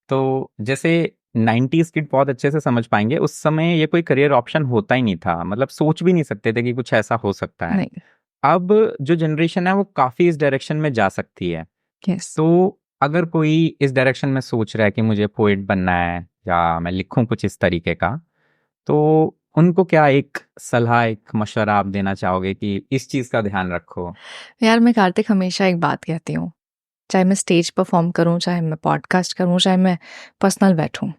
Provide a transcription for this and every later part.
तो जैसे 90s kid बहुत अच्छे से समझ पाएंगे, उस समय ये कोई करियर ऑप्शन होता ही नहीं था, मतलब सोच भी नहीं सकते थे कि कुछ ऐसा हो सकता है। नहीं। अब जो जनरेशन है वो काफी इस डायरेक्शन में जा सकती है। यस। तो अगर कोई इस डायरेक्शन में सोच रहा है कि मुझे पोएट बनना है या मैं लिखूं कुछ इस तरीके का, तो उनको क्या एक सलाह, एक मशवरा आप देना चाहोगे कि इस चीज का ध्यान रखो? यार मैं कार्तिक हमेशा एक बात कहती हूँ, चाहे मैं स्टेज परफॉर्म करूँ, चाहे मैं पॉडकास्ट करूँ, चाहे मैं पर्सनल बैठूँ,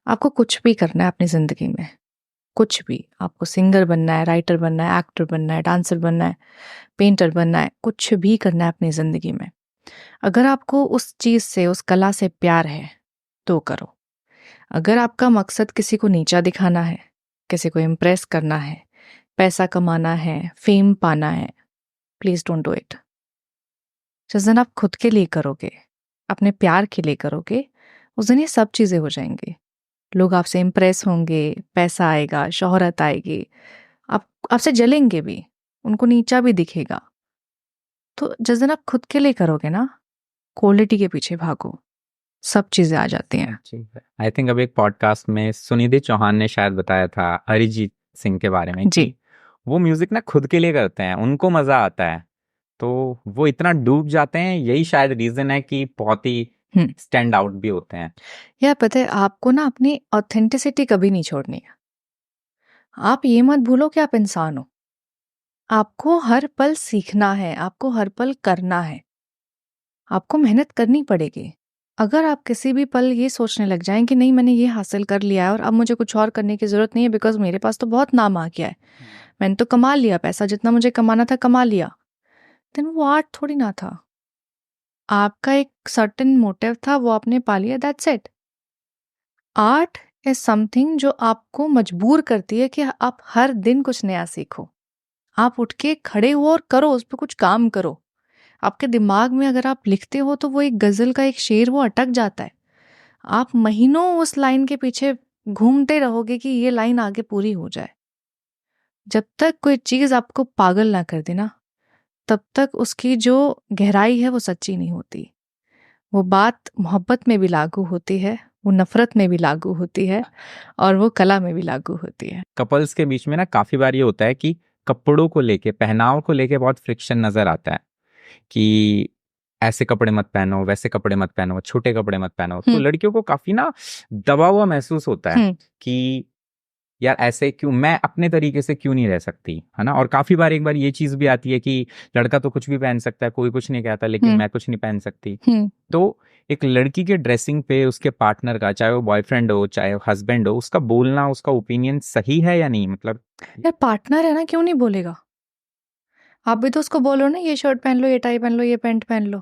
आपको कुछ भी करना है अपनी ज़िंदगी में, कुछ भी, आपको सिंगर बनना है, राइटर बनना है, एक्टर बनना है, डांसर बनना है, पेंटर बनना है, कुछ भी करना है अपनी ज़िंदगी में, अगर आपको उस चीज़ से, उस कला से प्यार है तो करो। अगर आपका मकसद किसी को नीचा दिखाना है, किसी को इम्प्रेस करना है, पैसा कमाना है, फेम पाना है, प्लीज़ डोंट डू इट। जिस दिन आप खुद के लिए करोगे, अपने प्यार के लिए करोगे, उस दिन ये सब चीज़ें हो जाएंगी। लोग आपसे इम्प्रेस होंगे, पैसा आएगा, शोहरत आएगी, आप आपसे जलेंगे भी, उनको नीचा भी दिखेगा। तो जिस दिन आप खुद के लिए करोगे ना, क्वालिटी के पीछे भागो, सब चीज़ें आ जाती हैं। आई थिंक अब एक पॉडकास्ट में सुनिधि चौहान ने शायद बताया था अरिजीत सिंह के बारे में जी। कि वो म्यूजिक ना खुद के लिए करते हैं, उनको मजा आता है, तो वो इतना डूब जाते हैं, यही शायद रीजन है कि बहुत ही हम्म। स्टैंड आउट भी होते हैं। यार पता है, आपको ना अपनी ऑथेंटिसिटी कभी नहीं छोड़नी है। आप ये मत भूलो कि आप इंसान हो। आपको हर पल सीखना है, आपको हर पल करना है, आपको मेहनत करनी पड़ेगी। अगर आप किसी भी पल ये सोचने लग जाएं कि नहीं मैंने ये हासिल कर लिया है और अब मुझे कुछ और करने की ज़रूरत नहीं है, बिकॉज मेरे पास तो बहुत नाम आ गया है, मैंने तो कमा लिया पैसा, जितना मुझे कमाना था कमा लिया, देन वो आर्ट थोड़ी ना था। आपका एक सर्टेन मोटिव था, वो आपने पा लिया, that's it. Art is something जो आपको मजबूर करती है कि आप हर दिन कुछ नया सीखो। आप उठ के खड़े हो और करो, उस पर कुछ काम करो। आपके दिमाग में अगर आप लिखते हो तो वो एक गजल का एक शेर वो अटक जाता है, आप महीनों उस लाइन के पीछे घूमते रहोगे कि ये लाइन आगे पूरी हो जाए। जब तक कोई चीज आपको पागल ना कर दे ना, तब तक उसकी जो गहराई है वो सच्ची नहीं होती। वो बात मोहब्बत में भी लागू होती है, वो नफरत में भी लागू होती है, और वो कला में भी लागू होती है। कपल्स के बीच में ना काफी बार ये होता है कि कपड़ों को लेके, पहनाव को लेके बहुत फ्रिक्शन नजर आता है कि ऐसे कपड़े मत पहनो, वैसे कपड़े मत पहनो, छोटे कपड़े मत पहनो। तो हम्म। लड़कियों को काफी ना दबा हुआ महसूस होता है हम्म। कि यार ऐसे क्यों, मैं अपने तरीके से क्यों नहीं रह सकती, है ना। और काफी बार एक बार ये चीज भी आती है कि लड़का तो कुछ भी पहन सकता है, कोई कुछ नहीं कहता, लेकिन हम्म। मैं कुछ नहीं पहन सकती। हम्म। तो एक लड़की के ड्रेसिंग पे उसके पार्टनर का, चाहे वो बॉयफ्रेंड हो चाहे हस्बैंड हो, उसका बोलना, उसका ओपिनियन सही है या नहीं, मतलब। यार पार्टनर है ना, क्यों नहीं बोलेगा? आप भी तो उसको बोलो ना, ये शर्ट पहन लो, ये टाई पहन लो, ये पैंट पहन लो।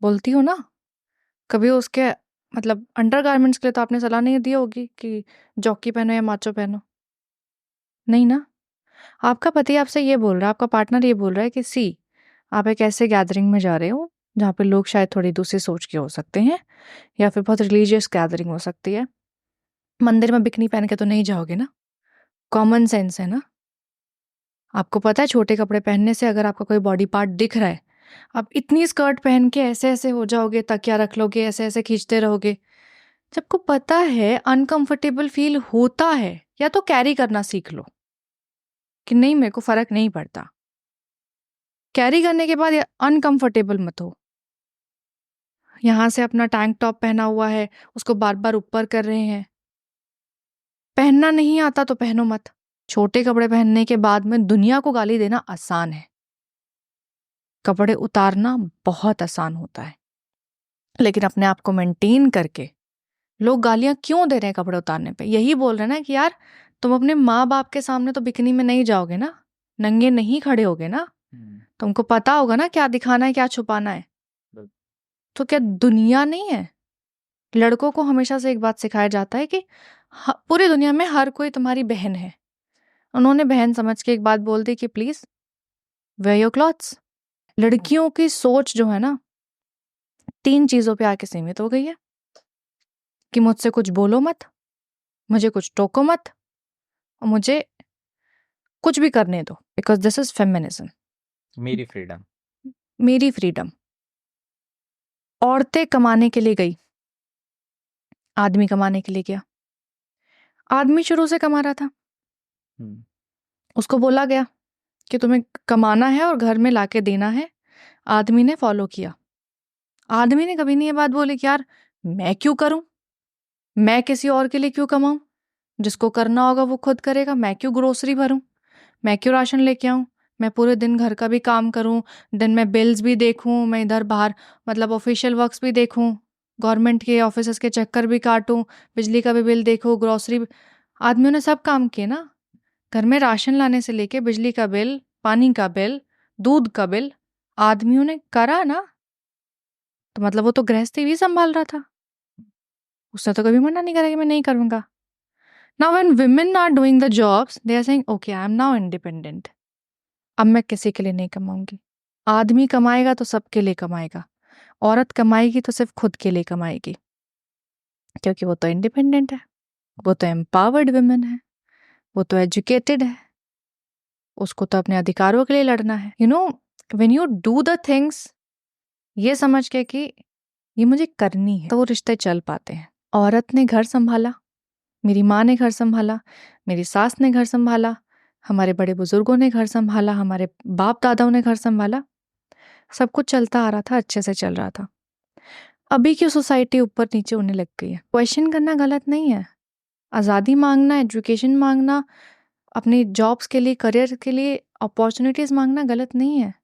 बोलती हो ना? कभी उसके मतलब अंडरगारमेंट्स के लिए तो आपने सलाह नहीं दी होगी कि जॉकी पहनो या माचो पहनो? नहीं ना। आपका पति आपसे ये बोल रहा है, आपका पार्टनर ये बोल रहा है कि सी, आप एक ऐसे गैदरिंग में जा रहे हो जहाँ पे लोग शायद थोड़ी दूसरी सोच के हो सकते हैं, या फिर बहुत रिलीजियस गैदरिंग हो सकती है। मंदिर में बिकनी पहन के तो नहीं जाओगे ना? कॉमन सेंस है ना। आपको पता है छोटे कपड़े पहनने से अगर आपका कोई बॉडी पार्ट दिख रहा है, आप इतनी स्कर्ट पहन के ऐसे ऐसे हो जाओगे, तकिया रख लोगे, ऐसे ऐसे खींचते रहोगे। जब को पता है अनकंफर्टेबल फील होता है, या तो कैरी करना सीख लो कि नहीं मेरे को फर्क नहीं पड़ता। कैरी करने के बाद अनकंफर्टेबल मत हो। यहां से अपना टैंक टॉप पहना हुआ है, उसको बार बार ऊपर कर रहे हैं। पहनना नहीं आता तो पहनो मत। छोटे कपड़े पहनने के बाद में दुनिया को गाली देना आसान है, कपड़े उतारना बहुत आसान होता है। लेकिन अपने आप को मेंटेन करके, लोग गालियां क्यों दे रहे हैं कपड़े उतारने पे? यही बोल रहे हैं ना कि यार तुम अपने माँ बाप के सामने तो बिकनी में नहीं जाओगे ना, नंगे नहीं खड़े होगे ना, तुमको पता होगा ना क्या दिखाना है क्या छुपाना है। तो क्या दुनिया नहीं है? लड़कों को हमेशा से एक बात सिखाया जाता है कि पूरी दुनिया में हर कोई तुम्हारी बहन है। उन्होंने बहन समझ के एक बात बोल दी कि प्लीज वेयर योर क्लॉथ्स। लड़कियों की सोच जो है ना, 3 चीजों पे आके सीमित हो गई है कि मुझसे कुछ बोलो मत, मुझे कुछ टोको मत, और मुझे कुछ भी करने दो, बिकॉज दिस इज फेमिनिज्म। मेरी फ्रीडम। मेरी फ्रीडम। औरतें कमाने के लिए गई, आदमी कमाने के लिए गया। आदमी शुरू से कमा रहा था, हम्म, उसको बोला गया कि तुम्हें कमाना है और घर में लाके देना है। आदमी ने फॉलो किया। आदमी ने कभी नहीं ये बात बोली कि यार मैं क्यों करूं, मैं किसी और के लिए क्यों कमाऊं, जिसको करना होगा वो खुद करेगा। मैं क्यों ग्रोसरी भरूं, मैं क्यों राशन लेके आऊं, मैं पूरे दिन घर का भी काम करूं, दिन में बिल्स भी देखूं, मैं इधर बाहर मतलब ऑफिशियल वर्क्स भी देखूं, गवर्नमेंट के ऑफिस के चक्कर भी काटूं, बिजली का भी बिल देखूं, ग्रोसरी भी। आदमियों ने सब काम किए ना, घर में राशन लाने से लेके बिजली का बिल, पानी का बिल, दूध का बिल आदमियों ने करा ना। तो मतलब वो तो गृहस्थी भी संभाल रहा था, उसने तो कभी मना नहीं करा कि मैं नहीं करूंगा। Now when women are doing the jobs they are saying okay I am now independent। अब मैं किसी के लिए नहीं कमाऊंगी। आदमी कमाएगा तो सबके लिए कमाएगा, औरत कमाएगी तो सिर्फ खुद के लिए कमाएगी, क्योंकि वो तो इंडिपेंडेंट है, वो तो एम्पावर्ड वुमेन है, वो तो एजुकेटेड है, उसको तो अपने अधिकारों के लिए लड़ना है। You know when you do the things ये समझ के कि ये मुझे करनी है, तो वो रिश्ते चल पाते हैं। औरत ने घर संभाला, मेरी माँ ने घर संभाला, मेरी सास ने घर संभाला, हमारे बड़े बुजुर्गों ने घर संभाला, हमारे बाप दादाओं ने घर संभाला, सब कुछ चलता आ रहा था, अच्छे से चल रहा था। अभी की सोसाइटी ऊपर नीचे होने लग गई है। क्वेश्चन करना गलत नहीं है, आज़ादी मांगना, एजुकेशन मांगना, अपनी जॉब्स के लिए, करियर के लिए अपॉर्चुनिटीज मांगना गलत नहीं है।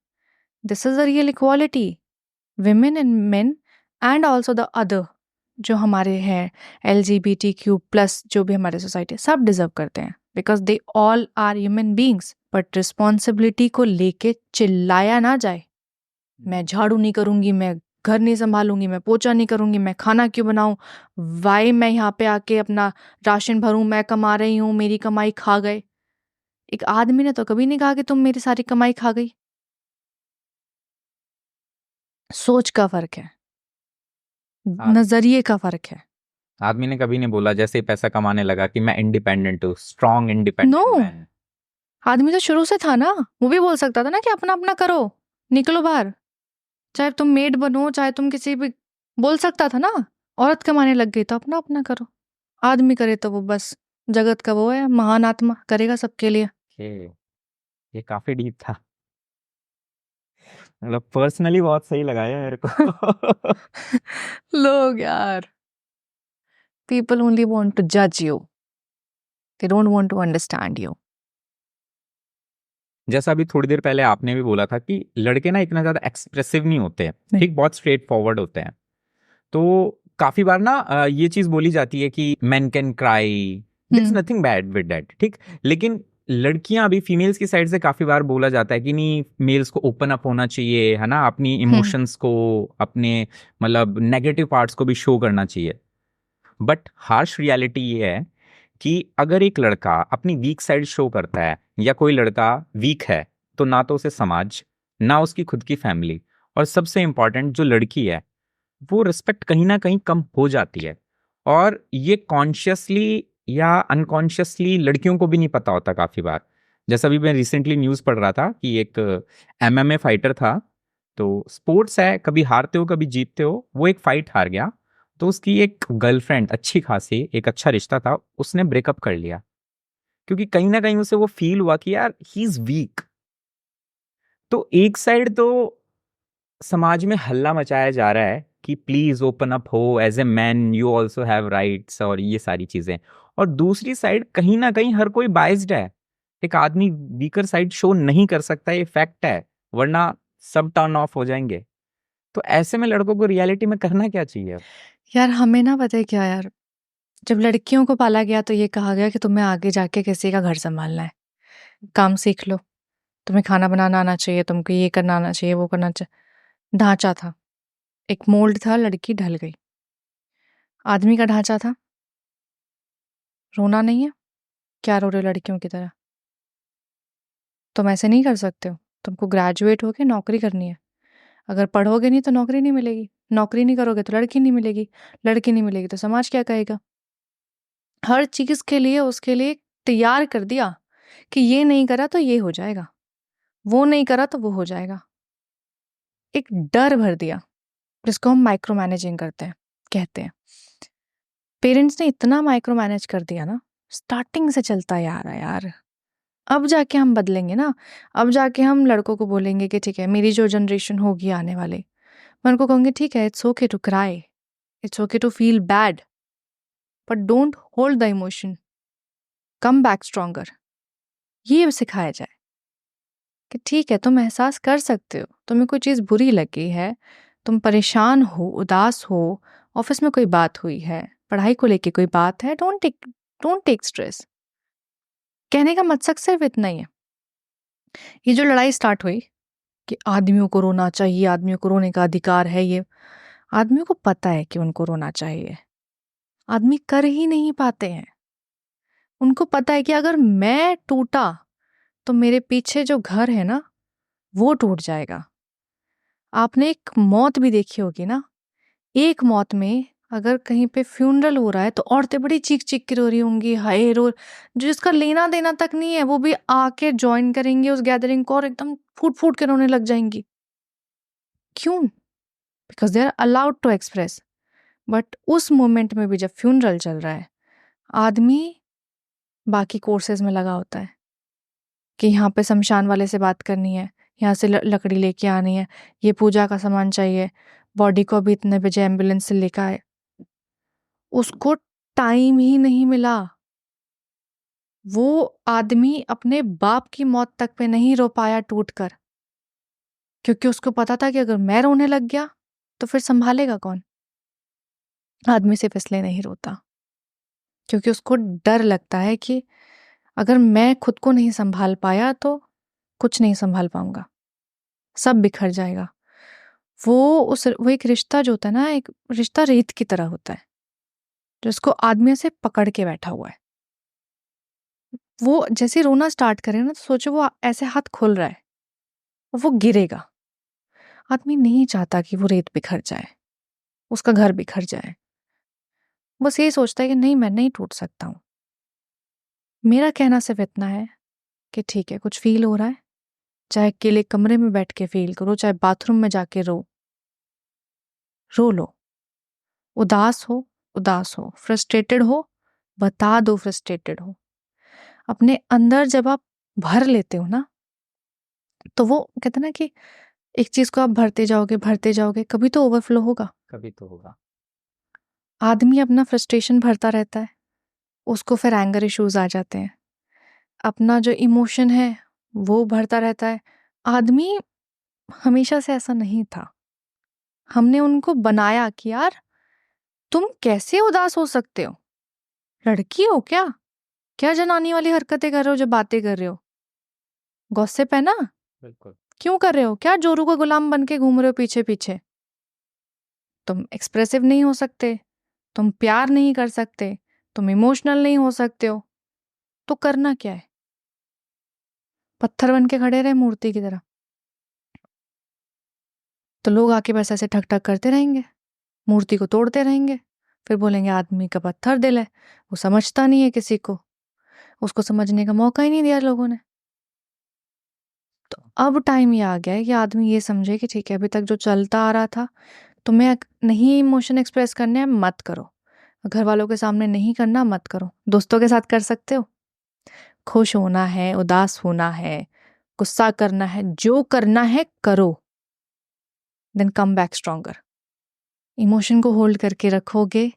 This is a real equality, women and main and also the other जो हमारे हैं LGBTQ+ जो भी हमारे सोसाइटी सब डिजर्व करते हैं, because they all are human beings. But responsibility को लेके चिल्लाया ना जाए, मैं झाड़ू नहीं करूंगी, मैं घर नहीं संभालूंगी, मैं पोछा नहीं करूंगी, मैं खाना क्यों बनाऊं, वाई मैं यहाँ पे आके अपना राशन भरूं, मैं कमा रही हूँ, मेरी कमाई खा गए। एक आदमी ने तो कभी नहीं कहा कि तुम मेरी सारी कमाई खा गई। सोच का फर्क है, आद- नजरिए का फर्क है। आदमी ने कभी नहीं बोला जैसे ही पैसा कमाने लगा कि मैं इंडिपेंडेंट हूँ, स्ट्रॉन्ग इंडिपेंडेंट नो, मैन। आदमी तो शुरू से था ना, वो भी बोल सकता था ना कि अपना अपना करो, निकलो बाहर, चाहे तुम मेड बनो, चाहे तुम किसी भी, बोल सकता था ना। औरत कमाने लग गई तो अपना अपना करो, आदमी करे तो वो बस जगत का वो है, महान आत्मा, करेगा सबके लिए। ये काफी डीप था, मतलब पर्सनली बहुत सही लगा है मेरे को। लोग यार, पीपल ओनली वांट टू जज you, they don't want to understand you. जैसा अभी थोड़ी देर पहले आपने भी बोला था कि लड़के ना इतना ज्यादा एक्सप्रेसिव नहीं होते हैं, नहीं। ठीक, बहुत स्ट्रेट फॉरवर्ड होते हैं। तो काफी बार ना ये चीज बोली जाती है कि man can cry, there is nothing bad with that, ठीक। लेकिन लड़कियां अभी फीमेल्स की साइड से काफी बार बोला जाता है कि नहीं, मेल्स को ओपन अप होना चाहिए, है ना, अपनी इमोशंस को, अपने मतलब नेगेटिव पार्ट्स को भी शो करना चाहिए। बट हार्श रियलिटी ये है कि अगर एक लड़का अपनी वीक साइड शो करता है या कोई लड़का वीक है, तो ना तो उसे समाज, ना उसकी खुद की फैमिली, और सबसे इंपॉर्टेंट जो लड़की है वो रिस्पेक्ट कहीं ना कहीं कम हो जाती है। और ये कॉन्शियसली या अनकॉन्शियसली लड़कियों को भी नहीं पता होता काफी बार। जैसा अभी मैं रिसेंटली न्यूज़ पढ़ रहा था कि एक MMA फाइटर था, तो स्पोर्ट्स है, कभी हारते हो कभी जीतते हो, वो एक फाइट हार गया, तो उसकी एक गर्लफ्रेंड, अच्छी खासी एक अच्छा रिश्ता था, उसने ब्रेकअप कर लिया, क्योंकि कहीं ना कहीं उसे वो फील हुआ कि यार ही इज वीक। तो एक साइड तो समाज में हल्ला मचाया जा रहा है कि प्लीज ओपन अप हो, as a man you also have rights और ये सारी चीजें, और दूसरी साइड कहीं ना कहीं हर कोई बाइज्ड है, एक आदमी वीकर साइड शो नहीं कर सकता, ये फैक्ट है, वरना सब टर्न ऑफ हो जाएंगे। तो ऐसे में लड़कों को रियलिटी में करना क्या चाहिए? यार हमें ना पता है क्या यार, जब लड़कियों को पाला गया तो ये कहा गया कि तुम्हें आगे जाके किसी का घर संभालना है, काम सीख लो, तुम्हें खाना बनाना आना चाहिए, तुमको ये करना आना चाहिए, वो करना चाहिए। ढांचा था, एक मोल्ड था, लड़की ढल गई। आदमी का ढांचा था, रोना नहीं है, क्या रो रहे हो लड़कियों की तरह, तुम ऐसे नहीं कर सकते हो, तुमको ग्रेजुएट होके नौकरी करनी है, अगर पढ़ोगे नहीं तो नौकरी नहीं मिलेगी, नौकरी नहीं करोगे तो लड़की नहीं मिलेगी, लड़की नहीं मिलेगी तो समाज क्या कहेगा। हर चीज के लिए उसके लिए तैयार कर दिया कि ये नहीं करा तो ये हो जाएगा, वो नहीं करा तो वो हो जाएगा। एक डर भर दिया, जिसको हम माइक्रो मैनेजिंग करते हैं, कहते हैं। पेरेंट्स ने इतना माइक्रो मैनेज कर दिया ना, स्टार्टिंग से चलता आ रहा है यार। अब जाके हम बदलेंगे ना, अब जाके हम लड़कों को बोलेंगे कि ठीक है, मेरी जो जनरेशन होगी आने वाली, मैं उनको कहूँगी ठीक है, it's okay to cry, it's okay to feel bad, but don't hold the emotion, come back stronger. ये सिखाया जाए कि ठीक है, तुम एहसास कर सकते हो, तुम्हें कोई चीज़ बुरी लगी है, तुम परेशान हो, उदास हो, ऑफिस में कोई बात हुई है, पढ़ाई को लेके कोई बात है, डोंट टेक स्ट्रेस। कहने का मकसद सिर्फ इतना ही है। ये जो लड़ाई स्टार्ट हुई कि आदमियों को रोना चाहिए, आदमियों को रोने का अधिकार है, ये आदमियों को पता है कि उनको रोना चाहिए, आदमी कर ही नहीं पाते हैं। उनको पता है कि अगर मैं टूटा तो मेरे पीछे जो घर है ना, वो टूट जाएगा। आपने एक मौत भी देखी होगी ना, एक मौत में अगर कहीं पे फ्यूनरल हो रहा है तो औरतें बड़ी चीख चीख के रो रही होंगी, हाय रो, जो जिसका लेना देना तक नहीं है वो भी आके ज्वाइन करेंगे उस गैदरिंग को और एकदम फूट फूट के रोने लग जाएंगी। क्यों? Because they are allowed to express. But उस मोमेंट में भी जब फ्यूनरल चल रहा है, आदमी बाकी कोर्सेज में लगा होता है कि यहाँ पे शमशान वाले से बात करनी है, यहाँ से लकड़ी लेके आनी है, ये पूजा का सामान चाहिए, बॉडी को अभी इतने बजे एम्बुलेंस से लेकर आए। उसको टाइम ही नहीं मिला। वो आदमी अपने बाप की मौत तक पे नहीं रो पाया टूट कर, क्योंकि उसको पता था कि अगर मैं रोने लग गया तो फिर संभालेगा कौन। आदमी सिर्फ इसलिए नहीं रोता क्योंकि उसको डर लगता है कि अगर मैं खुद को नहीं संभाल पाया तो कुछ नहीं संभाल पाऊंगा, सब बिखर जाएगा। वो एक रिश्ता जो होता है ना, एक रिश्ता रेत की तरह होता है जो उसको आदमी से पकड़ के बैठा हुआ है। वो जैसे रोना स्टार्ट करे ना तो सोचो वो ऐसे हाथ खोल रहा है और वो गिरेगा। आदमी नहीं चाहता कि वो रेत बिखर जाए, उसका घर बिखर जाए। बस ये सोचता है कि नहीं, मैं नहीं टूट सकता हूँ। मेरा कहना सिर्फ इतना है कि ठीक है, कुछ फील हो रहा है, चाहे अकेले कमरे में बैठ के फील करो, चाहे बाथरूम में जाके रो लो, उदास हो, फ्रस्ट्रेटेड हो, बता दो फ्रस्ट्रेटेड हो। अपने अंदर जब आप भर लेते हो ना, तो वो कहते ना कि एक चीज को आप भरते जाओगे, कभी तो ओवरफ्लो होगा। कभी तो होगा। आदमी अपना फ्रस्ट्रेशन भरता रहता है, उसको फिर एंगर इश्यूज आ जाते हैं। अपना जो इमोशन है वो भरता रहता है। आदमी हमेशा से ऐसा नहीं था। हमने उनको बनाया कि यार तुम कैसे उदास हो सकते हो, लड़की हो क्या, क्या जनानी वाली हरकतें कर रहे हो, जो बातें कर रहे हो, गॉसिप है ना, बिल्कुल। क्यों कर रहे हो, क्या जोरू का गुलाम बन के घूम रहे हो पीछे पीछे। तुम एक्सप्रेसिव नहीं हो सकते, तुम प्यार नहीं कर सकते, तुम इमोशनल नहीं हो सकते हो, तो करना क्या है? पत्थर बन के खड़े रहे मूर्ति की तरह, तो लोग आके बस ऐसे ठक ठक करते रहेंगे, मूर्ति को तोड़ते रहेंगे, फिर बोलेंगे आदमी का पत्थर दिल है, वो समझता नहीं है किसी को, उसको समझने का मौका ही नहीं दिया लोगों ने। तो अब टाइम ये आ गया है कि आदमी ये समझे कि ठीक है, अभी तक जो चलता आ रहा था, तुम्हें नहीं इमोशन एक्सप्रेस करने हैं मत करो, घर वालों के सामने नहीं करना मत करो, दोस्तों के साथ कर सकते हो। खुश होना है, उदास होना है, गुस्सा करना है, जो करना है करो, then come back stronger. Emotion को होल्ड करके रखोगे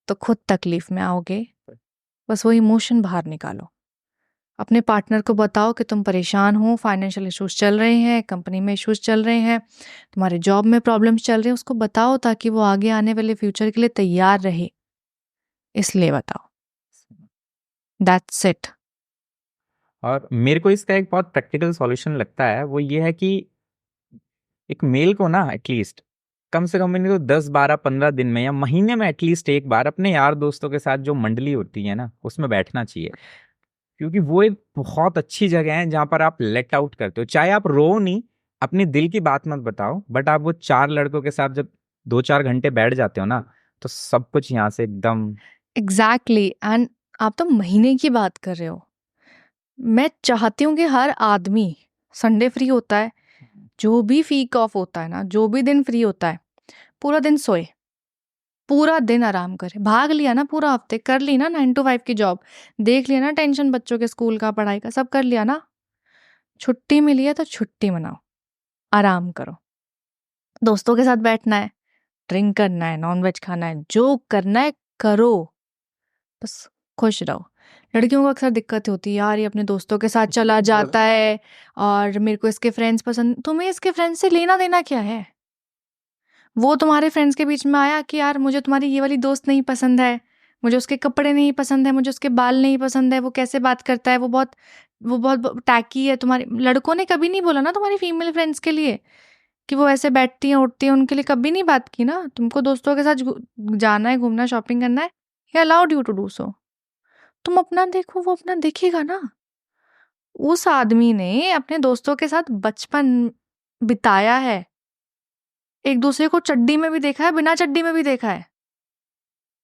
तो खुद तकलीफ में आओगे। बस वो इमोशन बाहर निकालो। अपने पार्टनर को बताओ कि तुम परेशान हो, फाइनेंशियल इश्यूज चल रहे हैं, कंपनी में इश्यूज चल रहे हैं, तुम्हारे जॉब में प्रॉब्लम्स चल रहे हैं, उसको बताओ ताकि वो आगे आने वाले फ्यूचर के लिए तैयार रहे। इसलिए बताओ, दैट्स इट। और मेरे को इसका एक बहुत प्रैक्टिकल सॉल्यूशन लगता है, वो ये है कि एक मेल को ना एटलीस्ट कम से कम इनको 10-12-15 दिन में या महीने में एटलीस्ट एक बार अपने यार दोस्तों के साथ जो मंडली होती है ना उसमें बैठना चाहिए। क्योंकि वो एक बहुत अच्छी जगह है जहां पर आप लेट आउट करते हो। चाहे आप रो नहीं, अपने दिल की बात मत बताओ, बट आप वो 4 लड़कों के साथ जब 2-4 घंटे बैठ जाते हो ना, तो सब कुछ यहाँ से एकदम एग्जैक्टली। एंड आप तो महीने की बात कर रहे हो। मैं चाहती हूँ कि हर आदमी संडे फ्री होता है, जो भी वीक ऑफ होता है ना, जो भी दिन फ्री होता है, पूरा दिन सोए, पूरा दिन आराम करे, भाग लिया ना पूरा हफ्ते, कर ली ना 9 to 5 की जॉब, देख लिया ना टेंशन बच्चों के स्कूल का, पढ़ाई का, सब कर लिया ना, छुट्टी मिली है तो छुट्टी मनाओ, आराम करो, दोस्तों के साथ बैठना है, ड्रिंक करना है, नॉनवेज खाना है, जो करना है करो, बस खुश रहो। लड़कियों को अक्सर दिक्कत होती है, यार ये अपने दोस्तों के साथ चला जाता है और मेरे को इसके फ्रेंड्स पसंद। तुम्हें इसके फ्रेंड्स से लेना देना क्या है? वो तुम्हारे फ्रेंड्स के बीच में आया कि यार मुझे तुम्हारी ये वाली दोस्त नहीं पसंद है, मुझे उसके कपड़े नहीं पसंद है, मुझे उसके बाल नहीं पसंद है, वो कैसे बात करता है, वो बहुत टैकी है। तुम्हारे लड़कों ने कभी नहीं बोला ना तुम्हारी फीमेल फ्रेंड्स के लिए कि वो ऐसे बैठती हैं उठती हैं, उनके लिए कभी नहीं बात की ना। तुमको दोस्तों के साथ जाना है, घूमना, शॉपिंग करना है, he allowed you to do so. तुम अपना देखो, वो अपना देखेगा ना। उस आदमी ने अपने दोस्तों के साथ बचपन बिताया है, एक दूसरे को चड्डी में भी देखा है, बिना चड्डी में भी देखा है।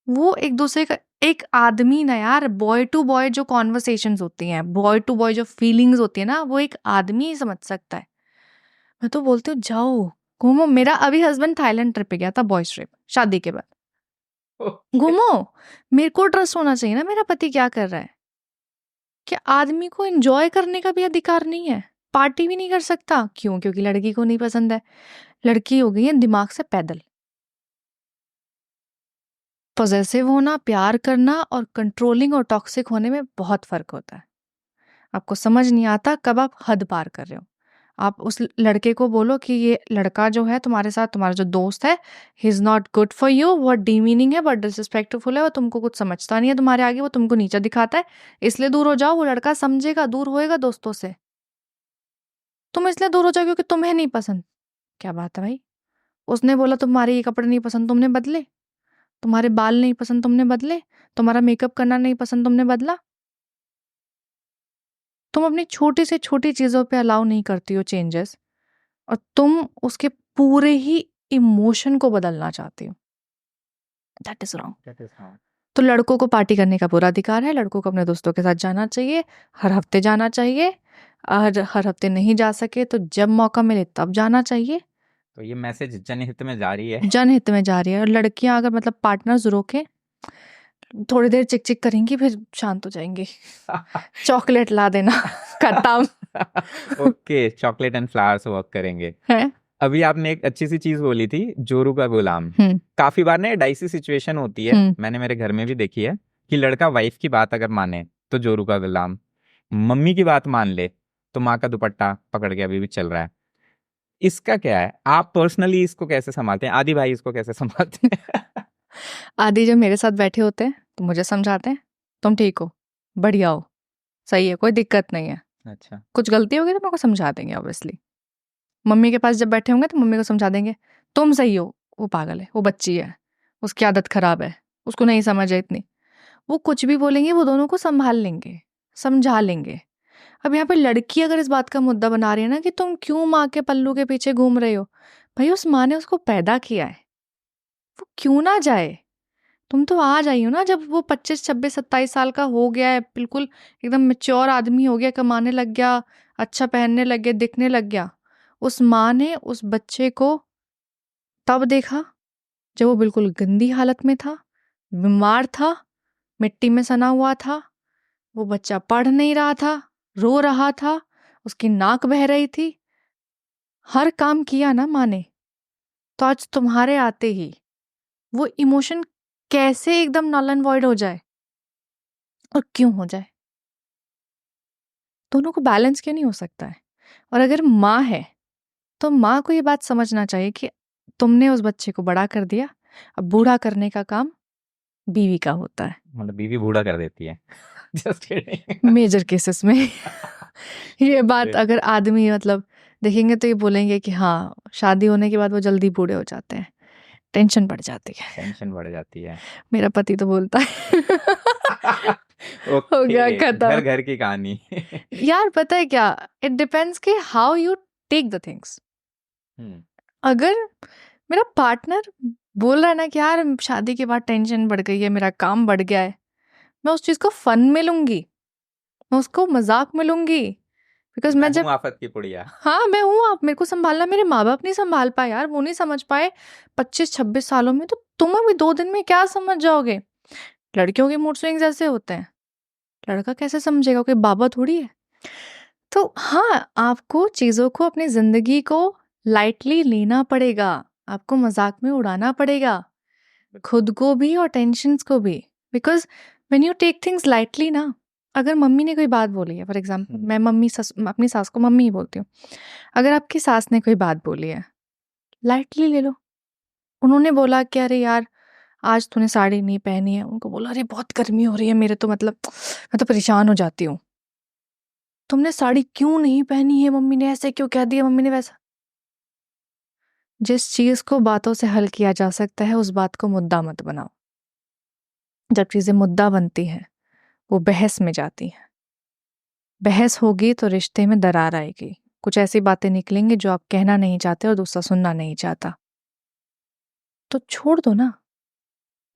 वो एक दूसरे का, एक आदमी ना यार, बॉय टू बॉय जो कॉन्वर्सेशंस होती हैं, बॉय टू बॉय जो फीलिंग्स होती है ना, वो एक आदमी ही समझ सकता है। मैं तो बोलती हूँ जाओ घूमो। मेरा अभी हस्बैंड थाईलैंड ट्रिप पे गया था, बॉयज ट्रिप, शादी के बाद। घूमो, मेरे को ट्रस्ट होना चाहिए ना मेरा पति क्या कर रहा है। क्या आदमी को एंजॉय करने का भी अधिकार नहीं है? पार्टी भी नहीं कर सकता? क्यों? क्योंकि लड़की को नहीं पसंद है। लड़की हो गई है दिमाग से पैदल। पॉसेसिव होना, प्यार करना और कंट्रोलिंग और टॉक्सिक होने में बहुत फर्क होता है। आपको समझ नहीं आता कब आप हद पार कर रहे हो। आप उस लड़के को बोलो कि ये लड़का जो है तुम्हारे साथ, तुम्हारा जो दोस्त है, he is not good for you, बहुत डीमीनिंग है, बहुत डिसरिस्पेक्टफुल है, वो तुमको कुछ समझता नहीं है तुम्हारे आगे, वो तुमको नीचा दिखाता है, इसलिए दूर हो जाओ। वो लड़का समझेगा, दूर होएगा दोस्तों से। तुम इसलिए दूर हो जाओ क्योंकि तुम्हें नहीं पसंद। क्या बात है भाई? उसने बोला तुम्हारे ये कपड़े नहीं पसंद, तुमने बदले। तुम्हारे बाल नहीं पसंद, तुमने बदले। तुम्हारा मेकअप करना नहीं पसंद, तुमने बदला। तुम अपनी छोटी से छोटी चीजों पे अलाउ नहीं करती हो चेंजेस, और तुम उसके पूरे ही इमोशन को बदलना चाहती हो। That is wrong. तो लड़कों को पार्टी करने का पूरा अधिकार है, लड़कों को अपने दोस्तों के साथ जाना चाहिए, हर हफ्ते जाना चाहिए, और हर हफ्ते नहीं जा सके तो जब मौका मिले तब जाना चाहिए। तो ये मैसेज जनहित में जारी है। जनहित में जा रही है। और लड़कियां अगर मतलब पार्टनर्स रोके, थोड़ी देर चिक चिक करेंगी, फिर शांत हो जाएंगी। चॉकलेट ला देना, खत्म। Okay, chocolate and flowers work करेंगे। है? अभी आपने एक अच्छी सी चीज बोली थी, जोरू का गुलाम। काफी बार ना डाइसी सिचुएशन होती है, मैंने मेरे घर में भी देखी है, कि लड़का वाइफ की बात अगर माने तो जोरू का गुलाम, मम्मी की बात मान ले तो माँ का दुपट्टा पकड़ के अभी भी चल रहा है। इसका क्या है? आप पर्सनली इसको कैसे संभालते हैं? आदि भाई इसको कैसे संभालते हैं? आदि जब मेरे साथ बैठे होते हैं तो मुझे समझाते हैं, तुम ठीक हो, बढ़िया हो, सही है, कोई दिक्कत नहीं है। अच्छा, कुछ गलती होगी तो मेरे को समझा देंगे ऑब्वियसली। मम्मी के पास जब बैठे होंगे तो मम्मी को समझा देंगे, तुम सही हो, वो पागल है, वो बच्ची है, उसकी आदत खराब है, उसको नहीं समझ है इतनी। वो कुछ भी बोलेंगे, वो दोनों को संभाल लेंगे, समझा लेंगे। अब यहाँ पे लड़की अगर इस बात का मुद्दा बना रही है ना कि तुम क्यों माँ के पल्लू के पीछे घूम रहे हो, भाई उस माँ ने उसको पैदा किया है, वो क्यों ना जाए? तुम तो आ जाइयो ना जब वो 25, 26, 27 साल का हो गया है, बिल्कुल एकदम मैच्योर आदमी हो गया, कमाने लग गया, अच्छा पहनने लग गया, दिखने लग गया। उस माँ ने उस बच्चे को तब देखा जब वो बिल्कुल गंदी हालत में था, बीमार था, मिट्टी में सना हुआ था, वो बच्चा पढ़ नहीं रहा था, रो रहा था, उसकी नाक बह रही थी। हर काम किया ना माँ ने। तो आज तुम्हारे आते ही वो इमोशन कैसे एकदम नल एंड वॉइड हो जाए, और क्यों हो जाए? दोनों को बैलेंस क्यों नहीं हो सकता है? और अगर माँ है तो माँ को ये बात समझना चाहिए कि तुमने उस बच्चे को बड़ा कर दिया, अब बूढ़ा करने का काम बीवी का होता है। मतलब बीवी बूढ़ा कर देती है। Just kidding. मेजर केसेस में ये बात अगर आदमी मतलब देखेंगे तो ये बोलेंगे कि हाँ, शादी होने के बाद वो जल्दी बूढ़े हो जाते हैं, टेंशन बढ़ जाती है। टेंशन बढ़ जाती है। मेरा पति तो बोलता है। हो गया खत्म। घर घर की कहानी। यार पता है क्या, इट डिपेंड्स कि how you take the things. अगर मेरा पार्टनर बोल रहा है ना कि यार शादी के बाद टेंशन बढ़ गई है, मेरा काम बढ़ गया है, मैं उस चीज को फन में लूंगी, मैं उसको मजाक में लूंगी। बिकॉज मैं जब आफत की पुड़िया, हाँ मैं हूँ, आप मेरे को संभालना, मेरे माँ बाप नहीं संभाल पाए यार, वो नहीं समझ पाए 25-26 सालों में, तो तुम अभी 2 दिन में क्या समझ जाओगे? लड़कियों के मूड स्विंग्स ऐसे होते हैं, लड़का कैसे समझेगा? कोई बाबा थोड़ी है। तो हाँ, आपको चीज़ों को, अपनी ज़िंदगी को लाइटली लेना पड़ेगा, आपको मजाक में उड़ाना पड़ेगा, खुद को भी और टेंशन्स को भी। Because when you take things lightly ना, अगर मम्मी ने कोई बात बोली है, फॉर एग्जाम्पल मैं अपनी सास को मम्मी ही बोलती हूँ, अगर आपकी सास ने कोई बात बोली है, लाइटली ले लो। उन्होंने बोला कि अरे यार आज तूने साड़ी नहीं पहनी है, उनको बोला अरे बहुत गर्मी हो रही है, मेरे तो मतलब मैं तो परेशान हो जाती हूँ। तुमने साड़ी क्यों नहीं पहनी है, मम्मी ने ऐसे क्यों कह दिया, मम्मी ने वैसा। जिस चीज को बातों से हल किया जा सकता है उस बात को मुद्दा मत बनाओ। जब चीजें मुद्दा बनती हैं वो बहस में जाती हैं। बहस होगी तो रिश्ते में दरार आएगी, कुछ ऐसी बातें निकलेंगी जो आप कहना नहीं चाहते और दूसरा सुनना नहीं चाहता। तो छोड़ दो ना,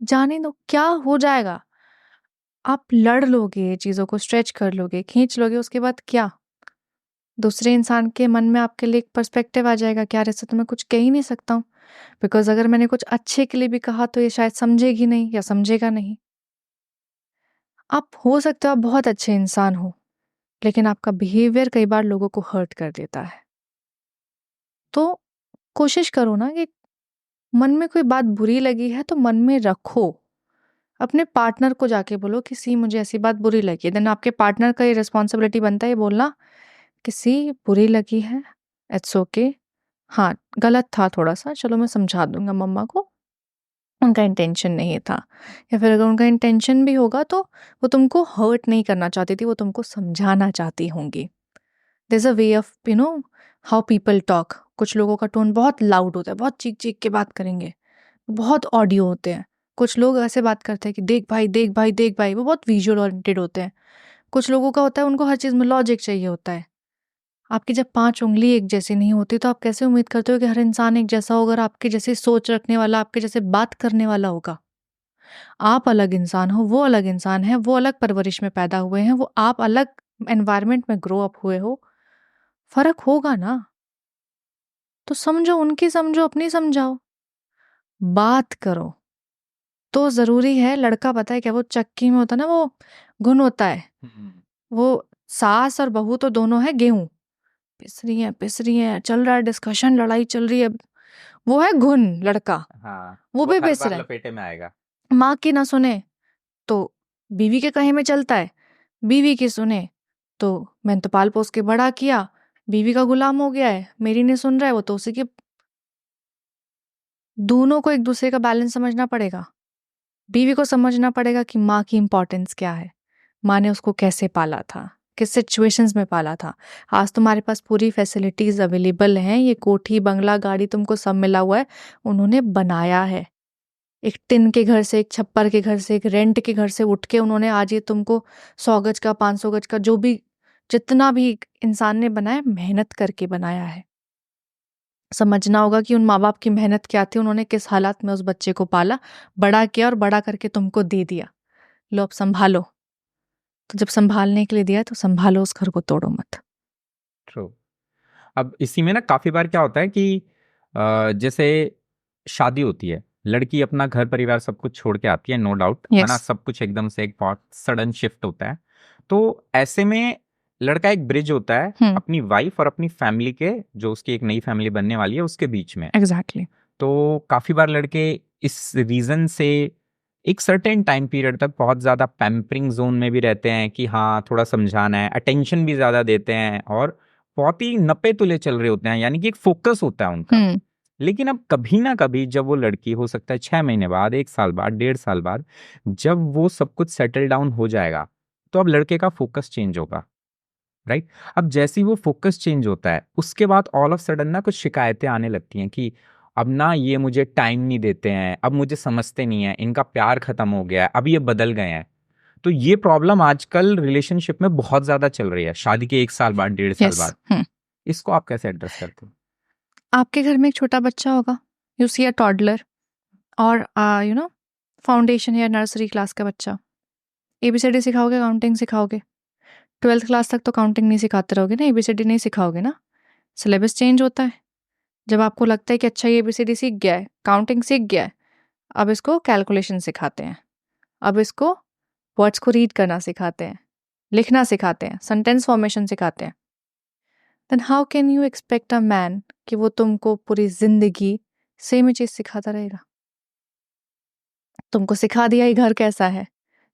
जाने दो, क्या हो जाएगा। आप लड़ लोगे, चीजों को स्ट्रेच कर लोगे, खींच लोगे, उसके बाद क्या? दूसरे इंसान के मन में आपके लिए एक पर्सपेक्टिव आ जाएगा कि यार ऐसा तो मैं कुछ कह ही नहीं सकता हूँ, बिकॉज अगर मैंने कुछ अच्छे के लिए भी कहा तो ये शायद समझेगी नहीं या समझेगा नहीं। आप हो सकते हो आप बहुत अच्छे इंसान हो, लेकिन आपका बिहेवियर कई बार लोगों को हर्ट कर देता है। तो कोशिश करो ना कि मन में कोई बात बुरी लगी है तो मन में रखो, अपने पार्टनर को जाके बोलो कि सी मुझे ऐसी बात बुरी लगी है। देन आपके पार्टनर का ये रिस्पॉन्सिबिलिटी बनता है ये बोलना कि सी बुरी लगी है, इट्स ओके, हाँ गलत था थोड़ा सा, चलो मैं समझा दूंगा मम्मा को, उनका इंटेंशन नहीं था। या फिर अगर उनका इंटेंशन भी होगा तो वो तुमको हर्ट नहीं करना चाहती थी, वो तुमको समझाना चाहती होंगी। There is a way of how people talk. कुछ लोगों का टोन बहुत लाउड होता है, बहुत चीख चीख के बात करेंगे, बहुत ऑडियो होते हैं। कुछ लोग ऐसे बात करते हैं कि देख भाई देख भाई देख भाई, वो बहुत विजुअल ओरिएंटेड होते हैं। कुछ लोगों का होता है उनको हर चीज़ में लॉजिक चाहिए होता है। आपकी जब 5 उंगली एक जैसी नहीं होती तो आप कैसे उम्मीद करते हो कि हर इंसान एक जैसा होगा और आपके जैसी सोच रखने वाला, आपके जैसे बात करने वाला होगा? आप अलग इंसान हो, वो अलग इंसान है, वो अलग परवरिश में पैदा हुए हैं, वो आप अलग एनवायरनमेंट में ग्रो अप हुए हो, फर्क होगा ना। तो समझो उनकी, समझो अपनी, समझाओ, बात करो। तो जरूरी है, लड़का पता है क्या, वो चक्की में होता है ना, वो घुन होता है, वो सास और बहू तो दोनों है गेहूं, पिस रही है, चल रहा है डिस्कशन, लड़ाई चल रही है, वो है घुन लड़का, हाँ, वो वो भी हर पिस बार रहा है। लपेटे में आएगा। माँ की ना सुने तो बीवी के कहे में चलता है, बीवी की सुने तो मैंने तो पाल पोस के बड़ा किया, बीवी का गुलाम हो गया है, मेरी नहीं सुन रहा है वो तो उसी के। दोनों को एक दूसरे का बैलेंस समझना पड़ेगा। बीवी को समझना पड़ेगा कि माँ की इंपॉर्टेंस क्या है, माँ ने उसको कैसे पाला था, किस सिचुएशंस में पाला था। आज तुम्हारे पास पूरी फैसिलिटीज अवेलेबल हैं, ये कोठी बंगला गाड़ी तुमको सब मिला हुआ है, उन्होंने बनाया है। एक टिन के घर से, एक छप्पर के घर से, एक रेंट के घर से उठ के उन्होंने आज ये तुमको 100 गज का, 500 गज का, जो भी जितना भी इंसान ने बनाया, मेहनत करके बनाया है। समझना होगा कि उन माँ बाप की मेहनत क्या थी, उन्होंने किस हालात में उस बच्चे को पाला, बड़ा किया और बड़ा करके तुमको दे दिया, लो अब संभालो। तो जब संभालने के लिए दिया तो संभालो, उस घर को तोड़ो मत। ट्रू। अब इसी में ना काफी बार क्या होता है कि जैसे शादी होती है, लड़की अपना घर परिवार सब कुछ छोड़ के आती है, नो डाउट, है ना, यस। सब कुछ एकदम से एक बहुत सडन शिफ्ट होता है। तो ऐसे में लड़का एक ब्रिज होता है अपनी वाइफ और अपनी फैमिली के, जो उसकी एक नई फैमिली बनने वाली है, उसके बीच में। एग्जैक्टली। तो काफी बार लड़के इस रीजन से एक सर्टेन टाइम पीरियड तक बहुत ज्यादा पैम्परिंग जोन में भी रहते हैं कि हाँ थोड़ा समझाना है, अटेंशन भी ज्यादा देते हैं और बहुत ही नपे तुले चल रहे होते हैं, यानी कि एक फोकस होता है उनका। लेकिन अब कभी ना कभी जब वो लड़की, हो सकता है 6 महीने बाद, 1 साल बाद, 1.5 साल बाद, जब वो सब कुछ सेटल डाउन हो जाएगा, तो अब लड़के का फोकस चेंज होगा, राइट। अब जैसे ही वो फोकस चेंज होता है, उसके बाद ऑल ऑफ सडन ना कुछ शिकायतें आने लगती हैं कि अब ना ये मुझे टाइम नहीं देते हैं, अब मुझे समझते नहीं है, इनका प्यार खत्म हो गया है, अब ये बदल गए हैं। तो ये प्रॉब्लम आजकल रिलेशनशिप में बहुत ज्यादा चल रही है, शादी के 1 साल बाद, 1.5 साल बाद। इसको आप कैसे एड्रेस करते हो? आपके घर में एक छोटा बच्चा होगा, यू सी अ टॉडलर, और फाउंडेशन या नर्सरी क्लास का बच्चा, एबीसीडी सिखाओगे, काउंटिंग सिखाओगे, 12th क्लास तक तो काउंटिंग नहीं सिखाते रहोगे ना, एबीसीडी नहीं सिखाओगे ना। सिलेबस चेंज होता है। जब आपको लगता है कि अच्छा ये एबीसीडी सीख गया है, काउंटिंग सीख गया है, अब इसको कैलकुलेशन सिखाते हैं, अब इसको वर्ड्स को रीड करना सिखाते हैं, लिखना सिखाते हैं, सेंटेंस फॉर्मेशन सिखाते हैं, then how can you expect a man कि वो तुमको पूरी जिंदगी सेम ही चीज सिखाता रहेगा? तुमको सिखा दिया ये घर कैसा है,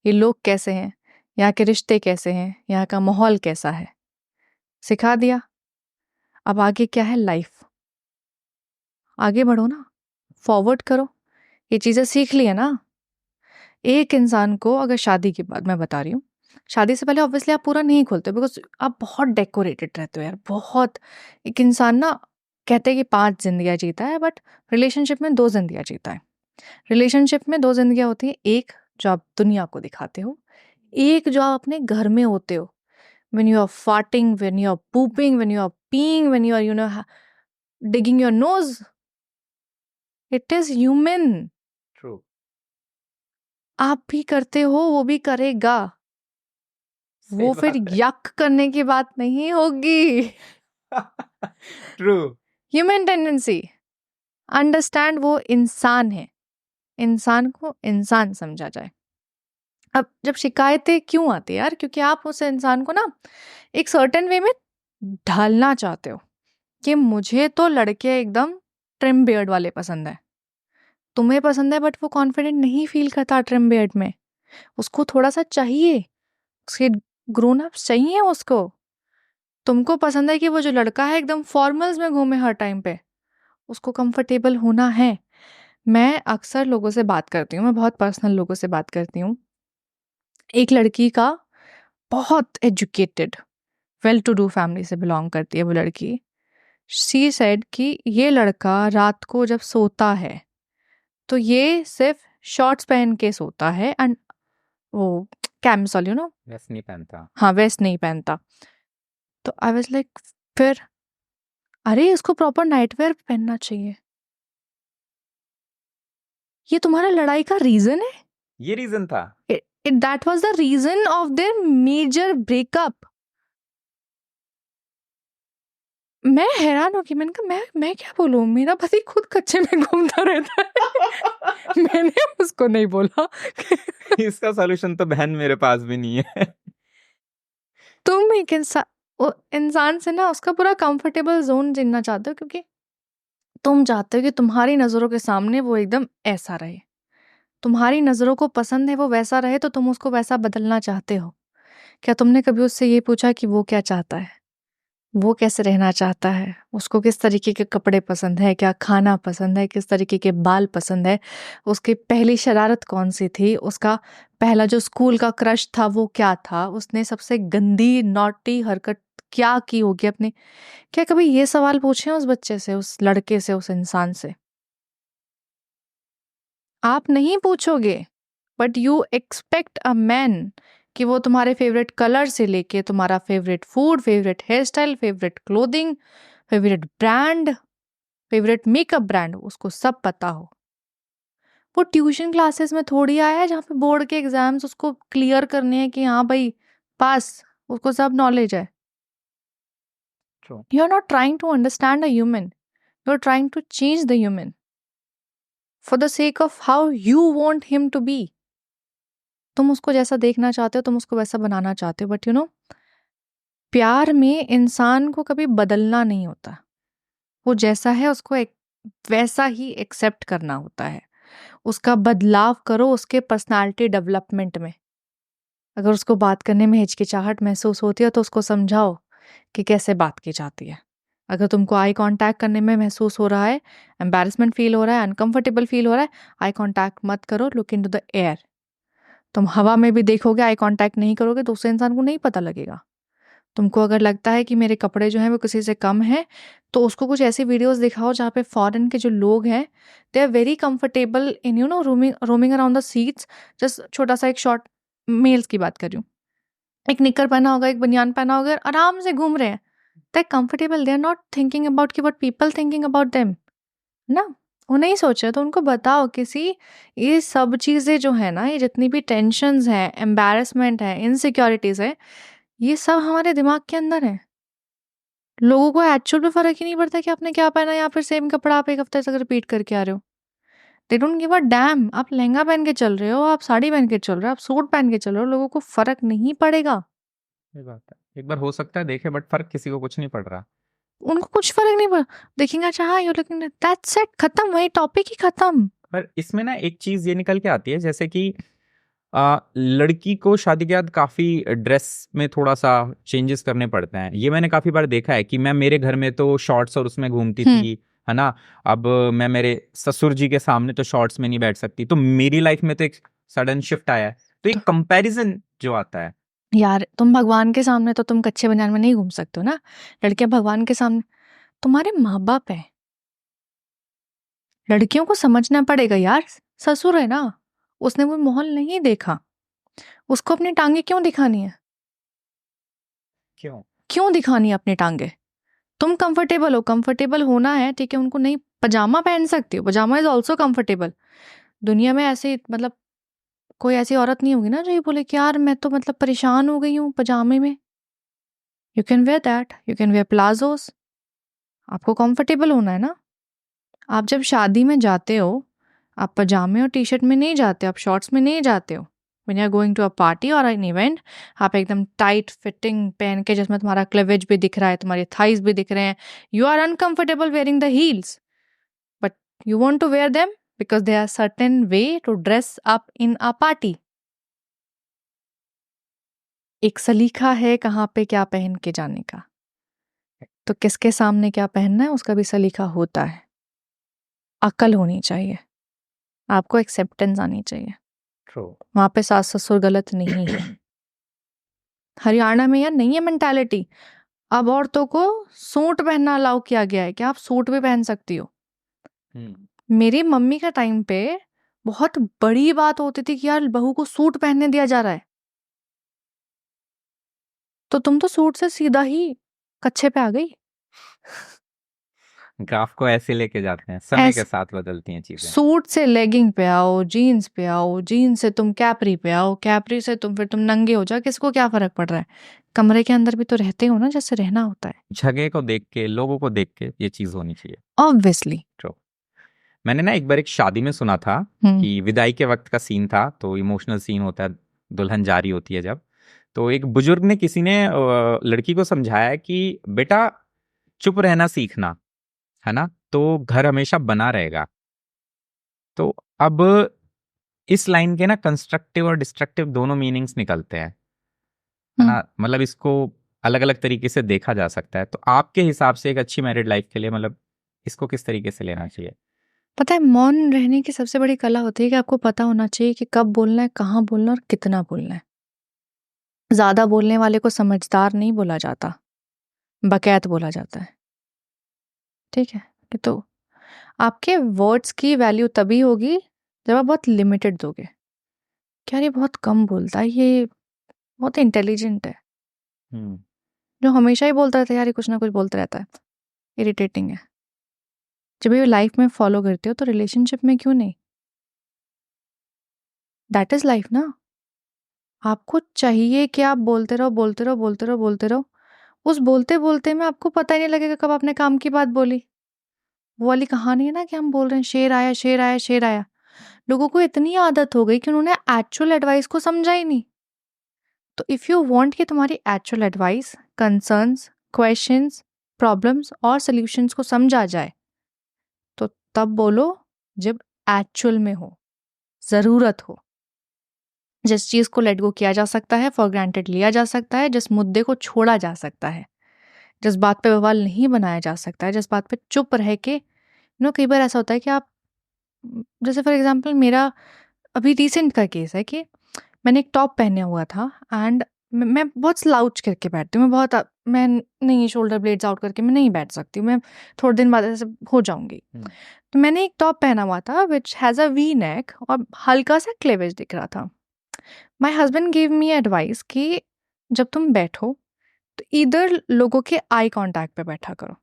ये लोग कैसे हैं, यहाँ के रिश्ते कैसे हैं, यहाँ का माहौल कैसा है, सिखा दिया। अब आगे क्या है? लाइफ। आगे बढ़ो ना, फॉरवर्ड करो, ये चीजें सीख ली है ना। एक इंसान को अगर शादी के बाद, मैं बता रही हूँ, शादी से पहले ऑब्वियसली आप पूरा नहीं खोलते बिकॉज आप बहुत डेकोरेटेड रहते हो यार, बहुत। एक इंसान ना कहते हैं कि 5 जिंदगियां जीता है, बट रिलेशनशिप में 2 जिंदगियां जीता है। रिलेशनशिप में 2 जिंदगियां होती है, एक जो आप दुनिया को दिखाते हो, एक जो आप अपने घर में होते हो, when you are farting, when you are pooping, when you are peeing, when you are digging your nose, it is human। True. आप भी करते हो, वो भी करेगा, वो फिर यक करने की बात नहीं होगी। ट्रू। ह्यूमन टेंडेंसी, अंडरस्टैंड वो इंसान है, इंसान को इंसान समझा जाए। अब जब शिकायतें क्यों आती है यार? क्योंकि आप उस इंसान को ना एक सर्टेन वे में ढालना चाहते हो कि मुझे तो लड़के एकदम ट्रिम बियर्ड वाले पसंद है, तुम्हें पसंद है, बट वो कॉन्फिडेंट नहीं फील करता ट्रिम बियर्ड में, उसको थोड़ा सा चाहिए, उसके ग्रोन अप्स चाहिए उसको। तुमको पसंद है कि वो जो लड़का है एकदम फॉर्मल्स में घूमे हर टाइम पे, उसको कंफर्टेबल होना है। मैं अक्सर लोगों से बात करती हूँ, मैं बहुत पर्सनल लोगों से बात करती हूँ। एक लड़की का, बहुत educated well to do family से बिलोंग करती है वो लड़की, शी सेड कि ये लड़का रात को जब सोता है तो ये सिर्फ शॉर्ट्स पहन के सोता है, एंड वो कैमिसोल वैसे नहीं पहनता। हाँ, वेस्ट नहीं पहनता। तो आई वाज लाइक, फिर अरे इसको प्रॉपर नाइटवेयर पहनना चाहिए। ये तुम्हारा लड़ाई का रीजन है? ये रीजन था। That was the reason of their major breakup. मैं हैरान हो गई, मैंने कहा मैं क्या बोलूं, मेरा पति खुद कच्चे में घूमता रहता है। मैंने उसको नहीं बोला। इसका सॉल्यूशन तो बहन मेरे पास भी नहीं है। तुम एक इंसान से ना उसका पूरा कंफर्टेबल जोन जीना चाहते हो, क्योंकि तुम चाहते हो कि तुम्हारी नजरों के सामने वो एकदम ऐसा रहे, तुम्हारी नजरों को पसंद है वो वैसा रहे, तो तुम उसको वैसा बदलना चाहते हो। क्या तुमने कभी उससे ये पूछा कि वो क्या चाहता है, वो कैसे रहना चाहता है, उसको किस तरीके के कपड़े पसंद है, क्या खाना पसंद है, किस तरीके के बाल पसंद है, उसकी पहली शरारत कौन सी थी, उसका पहला जो स्कूल का क्रश था वो क्या था, उसने सबसे गंदी नॉटी हरकत क्या की होगी अपने? क्या कभी ये सवाल पूछे उस बच्चे से, उस लड़के से, उस इंसान से? आप नहीं पूछोगे, but you expect a man कि वो तुम्हारे फेवरेट कलर से लेके तुम्हारा favourite food, favourite hair style, favourite clothing, favourite brand, favourite makeup brand, उसको सब पता हो। वो ट्यूशन क्लासेस में थोड़ी आया है जहाँ पे बोर्ड के एग्जाम्स उसको क्लियर करने हैं कि हाँ भाई पास, उसको सब नॉलेज है। True. You are not trying to understand a human, you are trying to change the human for the sake of how you want him to be. तुम उसको जैसा देखना चाहते हो, तुम उसको वैसा बनाना चाहते हो, बट प्यार में इंसान को कभी बदलना नहीं होता, वो जैसा है उसको वैसा ही एक्सेप्ट करना होता है। उसका बदलाव करो उसके पर्सनालिटी डेवलपमेंट में। अगर उसको बात करने में हिचकिचाहट महसूस होती है तो उसको समझाओ कि कैसे बात की जाती है। अगर तुमको आई कांटेक्ट करने में महसूस हो रहा है, एम्बैरेसमेंट फील हो रहा है, अनकंफर्टेबल फील हो रहा है, आई कांटेक्ट मत करो, लुक इनटू द एयर। तुम हवा में भी देखोगे, आई कांटेक्ट नहीं करोगे, दूसरे इंसान को नहीं पता लगेगा। तुमको अगर लगता है कि मेरे कपड़े जो हैं वो किसी से कम हैं, तो उसको कुछ ऐसी वीडियोस दिखाओ जहाँ पे फॉरेन के जो लोग हैं they are very comfortable in roaming around the seats. Just छोटा सा एक शॉर्ट, मेल्स की बात कर रही हूँ, एक निक्कर पहना होगा, एक बनियान पहना होगा, आराम से घूम रहे हैं, they comfortable, they are not thinking about कि what people thinking about them ना। वो नहीं सोच रहे, तो उनको बताओ किसी, ये सब चीज़ें जो है ना, ये जितनी भी टेंशन्स हैं, एम्बैरेसमेंट है, इनसिक्योरिटीज है, ये सब हमारे दिमाग के अंदर है। लोगों को एक्चुअल में फर्क ही नहीं पड़ता कि आपने क्या पहना, या फिर सेम कपड़ा आप एक हफ्ते तक रिपीट करके आ रहे हो। They don't give a dam. आप लहंगा पहन के चल रहे हो, आप साड़ी पहन के चल रहे हो, आप सूट पहन के चल रहे हो, लोगों को फर्क नहीं पड़ेगा। ये बात है, एक बार हो सकता है देखे, बट फर्क किसी को कुछ नहीं पड़ रहा। उनको कुछ फर्क नहीं पड़, देखेंगे अच्छा हाँ यू लुकिंग, दैट्स इट, खत्म, वही टॉपिक ही खत्म। पर इसमें ना एक चीज ये निकल के आती है, जैसे कि लड़की को शादी के बाद काफी ड्रेस में थोड़ा सा चेंजेस करने पड़ते हैं। ये मैंने काफी बार देखा है कि मैं मेरे घर में तो शॉर्ट्स और उसमें घूमती थी, है ना। अब मैं मेरे ससुर जी के सामने तो शॉर्ट्स में नहीं बैठ सकती, तो मेरी लाइफ में तो एक सडन शिफ्ट आया है। तो एक कंपैरिजन जो आता है, यार तुम भगवान के सामने तो तुम कच्चे बनियान में नहीं घूम सकते हो ना। लड़कियां भगवान के सामने, तुम्हारे माँ बाप है, लड़कियों को समझना पड़ेगा यार। ससुर है ना, उसने वो माहौल नहीं देखा, उसको अपनी टांगे क्यों दिखानी है? क्यों? क्यों दिखानी है अपनी टांगे? तुम कंफर्टेबल हो, कंफर्टेबल होना है, ठीक है, उनको नहीं, पजामा पहन सकती हो, पजामा इज ऑल्सो कंफर्टेबल। दुनिया में ऐसे मतलब कोई ऐसी औरत नहीं होगी ना जो ये बोले कि यार मैं तो मतलब परेशान हो गई हूँ पजामे में। You can wear that, you can wear palazzos, आपको कंफर्टेबल होना है ना। आप जब शादी में जाते हो, आप पजामे और टी शर्ट में नहीं जाते, आप शॉर्ट्स में नहीं जाते हो। When you are going to a party और एन इवेंट, आप एकदम टाइट फिटिंग पहन के, जिसमें तुम्हारा क्लेवेज भी दिख रहा है, तुम्हारे थाइज भी दिख रहे हैं, you are uncomfortable wearing the heels, but you want to wear them because they are certain way to dress up in a party. एक सलीका है कहाँ पे क्या पहन के जाने का, तो किसके सामने क्या पहनना है उसका भी सलीका होता है। अकल होनी चाहिए, आपको एक्सेप्टेंस आनी चाहिए। ट्रू। वहां पे सास ससुर गलत नहीं है। हरियाणा में यार नहीं है मेंटालिटी। अब औरतों को सूट पहनना अलाउ किया गया है कि आप सूट भी पहन सकती हो। मेरी मम्मी का टाइम पे बहुत बड़ी बात होती थी कि यार बहू को सूट पहनने दिया जा रहा है, तो तुम तो सूट से सीधा ही कच्छे पे आ गई। ग्राफ को ऐसे लेके जाते हैं, समय के साथ बदलती हैं चीजें। सूट से लेगिंग पे आओ, जीन्स पे आओ, जीन्स से तुम कैपरी पे आओ, कैपरी से तुम फिर तुम नंगे हो जाओ, किसको क्या फर्क पड़ रहा है? कमरे के अंदर भी तो रहते हो ना जैसे रहना होता है। जगह को देख के, लोगों को देख के ये चीज होनी चाहिए। ऑब्वियसली। ट्रू। मैंने ना एक बार एक शादी में सुना था कि विदाई के वक्त का सीन था, तो इमोशनल सीन होता है, दुल्हन जा रही होती है जब, तो एक बुजुर्ग ने, किसी ने लड़की को समझाया कि बेटा चुप रहना सीखना, है ना, तो घर हमेशा बना रहेगा। तो अब इस लाइन के ना कंस्ट्रक्टिव और डिस्ट्रक्टिव दोनों मीनिंग्स निकलते हैं, है ना। मतलब इसको अलग अलग तरीके से देखा जा सकता है। तो आपके हिसाब से एक अच्छी मैरिड लाइफ के लिए मतलब इसको किस तरीके से लेना चाहिए? पता है, मौन रहने की सबसे बड़ी कला होती है कि आपको पता होना चाहिए कि कब बोलना है, कहाँ बोलना है और कितना बोलना है। ज्यादा बोलने वाले को समझदार नहीं बोला जाता, बकैत बोला जाता है। ठीक है, कि तो आपके वर्ड्स की वैल्यू तभी होगी जब आप बहुत लिमिटेड दोगे। क्या ये बहुत कम बोलता है, ये बहुत इंटेलिजेंट है, जो हमेशा ही बोलता रहता है, यार ये कुछ ना कुछ बोलता रहता है, इरिटेटिंग है। जब ये लाइफ में फॉलो करते हो तो रिलेशनशिप में क्यों नहीं? दैट इज लाइफ ना। आपको चाहिए कि आप बोलते रहो, बोलते रहो, बोलते रहो, बोलते रहो। उस बोलते बोलते में आपको पता ही नहीं लगेगा कब आपने काम की बात बोली। वो वाली कहानी है ना कि हम बोल रहे हैं शेर आया, शेर आया, शेर आया। लोगों को इतनी आदत हो गई कि उन्होंने एक्चुअल एडवाइस को समझा ही नहीं। तो इफ यू वांट कि तुम्हारी actual advice, concerns, questions, problems और सॉल्यूशंस को समझा जाए, तो तब बोलो जब एक्चुअल में हो, जरूरत हो। जिस चीज को लेट गो किया जा सकता है, फॉर ग्रांटेड लिया जा सकता है, जिस मुद्दे को छोड़ा जा सकता है, जिस बात पे बवाल नहीं बनाया जा सकता है, जिस बात पे चुप रह के कई बार ऐसा होता है कि आप, जैसे फॉर एग्जांपल मेरा अभी रिसेंट का केस है कि मैंने एक टॉप पहना हुआ था एंड मैं बहुत स्लाउच करके बैठती हूँ, मैं नहीं, शोल्डर ब्लेड्स आउट करके मैं नहीं बैठ सकती हूँ, मैं थोड़े दिन बाद ऐसे हो जाऊंगी। तो मैंने एक टॉप पहना हुआ था which has a V neck और हल्का सा क्लेवेज दिख रहा था। My husband give me advice कि जब तुम बैठो तो इधर लोगों के आई कांटेक्ट पे बैठा करो।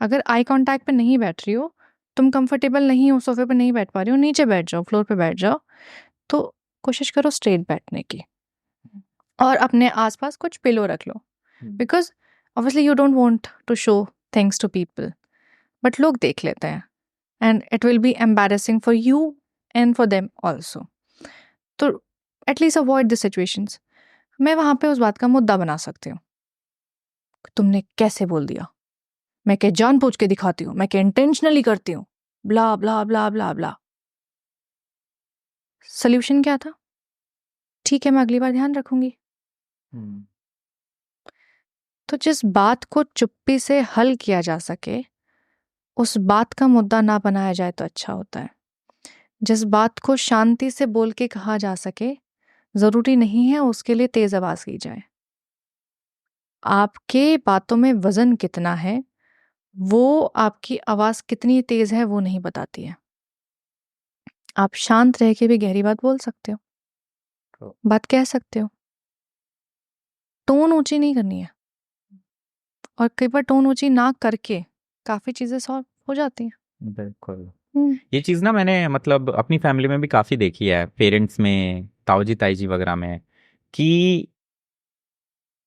अगर आई कांटेक्ट पे नहीं बैठ रही हो, तुम कंफर्टेबल नहीं हो, सोफे पे नहीं बैठ पा रही हो, नीचे बैठ जाओ, फ्लोर पे बैठ जाओ, तो कोशिश करो स्ट्रेट बैठने की और अपने आसपास कुछ पिलो रख लो। Because obviously you don't want to show things to people, but लोग देख लेते हैं। And it will be embarrassing for you and for them also. तो एटलीस्ट अवॉइड द सिचुएशंस. मैं वहाँ पे उस बात का मुद्दा बना सकती हूँ. तुमने कैसे बोल दिया, मैं क्या जानबूझ के दिखाती हूँ, मैं क्या इंटेंशनली करती हूँ, ब्ला ब्ला ब्ला ब्ला ब्ला. सोल्यूशन क्या था? ठीक है, मैं अगली बार ध्यान रखूंगी. तो जिस बात को चुप्पी से हल किया जा सके उस बात का मुद्दा ना बनाया जाए तो अच्छा होता है. जिस बात को शांति से बोल के कहा जा सके जरूरी नहीं है उसके लिए तेज आवाज की जाए. आपके बातों में वजन कितना है वो आपकी आवाज कितनी तेज है वो नहीं बताती है. आप शांत रह के भी गहरी बात बोल सकते हो, बात कह सकते हो. टोन ऊंची नहीं करनी है. और कई बार टोन ऊंची ना करके काफी चीजें सॉल्व हो जाती हैं. बिल्कुल. ये चीज ना मैंने मतलब अपनी फैमिली में भी काफी देखी है, पेरेंट्स में, ताऊजी ताईजी वगैरह में, कि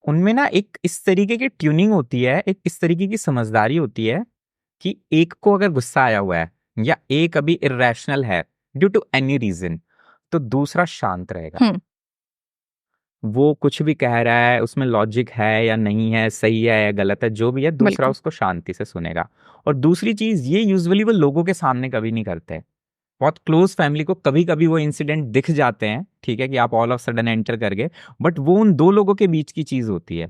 उनमें ना एक इस तरीके की ट्यूनिंग होती है, एक इस तरीके की समझदारी होती है कि एक को अगर गुस्सा आया हुआ है या एक अभी इरेशनल है ड्यू टू एनी रीजन, तो दूसरा शांत रहेगा. वो कुछ भी कह रहा है उसमें लॉजिक है या नहीं है, सही है या गलत है, जो भी है दूसरा बिल्कुल. उसको शांति से सुनेगा. और दूसरी चीज ये यूजुअली वो लोगों के सामने कभी नहीं करते. बहुत क्लोज फैमिली को कभी कभी वो इंसिडेंट दिख जाते हैं, ठीक है, कि आप ऑल ऑफ सडन एंटर कर गए, बट वो उन दो लोगों के बीच की चीज होती है.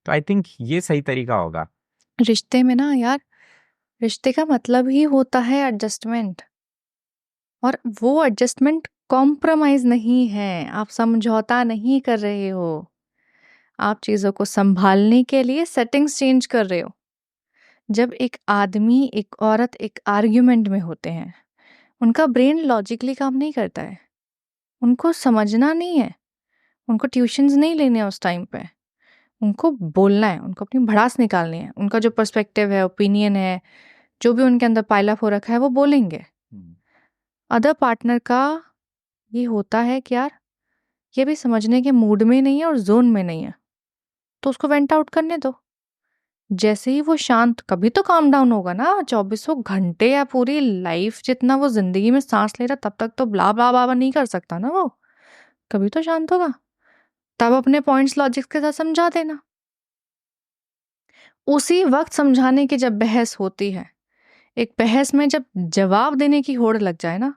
तो आई थिंक ये सही तरीका होगा. रिश्ते में ना यार, रिश्ते का मतलब ही होता है एडजस्टमेंट. और वो एडजस्टमेंट कॉम्प्रोमाइज नहीं है. आप समझौता नहीं कर रहे हो. आप चीजों को संभालने के लिए सेटिंग्स चेंज कर रहे हो. जब एक आदमी एक औरत एक आर्ग्यूमेंट में होते हैं उनका ब्रेन लॉजिकली काम नहीं करता है. उनको समझना नहीं है. उनको ट्यूशंस नहीं लेने हैं उस टाइम पे. उनको बोलना है, उनको अपनी भड़ास निकालनी है. उनका जो पर्सपेक्टिव है, ओपिनियन है, जो भी उनके अंदर पाइल हो रखा है वो बोलेंगे. अदर पार्टनर का ये होता है कि यार ये भी समझने के मूड में नहीं है और जोन में नहीं है, तो उसको वेंट आउट करने दो. जैसे ही वो शांत, कभी तो काम डाउन होगा ना. 24 घंटे या पूरी लाइफ जितना वो जिंदगी में सांस ले रहा तब तक तो ब्ला ब्ला ब्ला नहीं कर सकता ना वो. कभी तो शांत होगा. तब अपने पॉइंट्स लॉजिक्स के साथ समझा देना. उसी वक्त समझाने की जब बहस होती है, एक बहस में जब जवाब देने की होड़ लग जाए ना,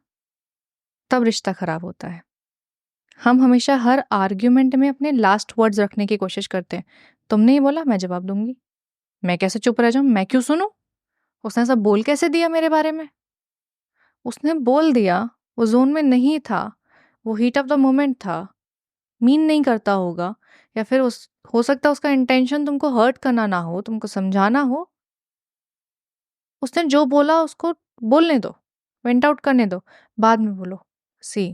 तब रिश्ता खराब होता है. हम हमेशा हर आर्ग्यूमेंट में अपने लास्ट वर्ड्स रखने की कोशिश करते हैं. तुमने ही बोला, मैं जवाब दूंगी. मैं कैसे चुप रह जाऊं, मैं क्यों सुनूं. उसने सब बोल कैसे दिया मेरे बारे में. उसने बोल दिया, वो जोन में नहीं था, वो हीट ऑफ द मोमेंट था, मीन नहीं करता होगा, या फिर उस हो सकता है उसका इंटेंशन तुमको हर्ट करना ना हो, तुमको समझाना हो. उसने जो बोला उसको बोलने दो, वेंट आउट करने दो, बाद में बोलो. सी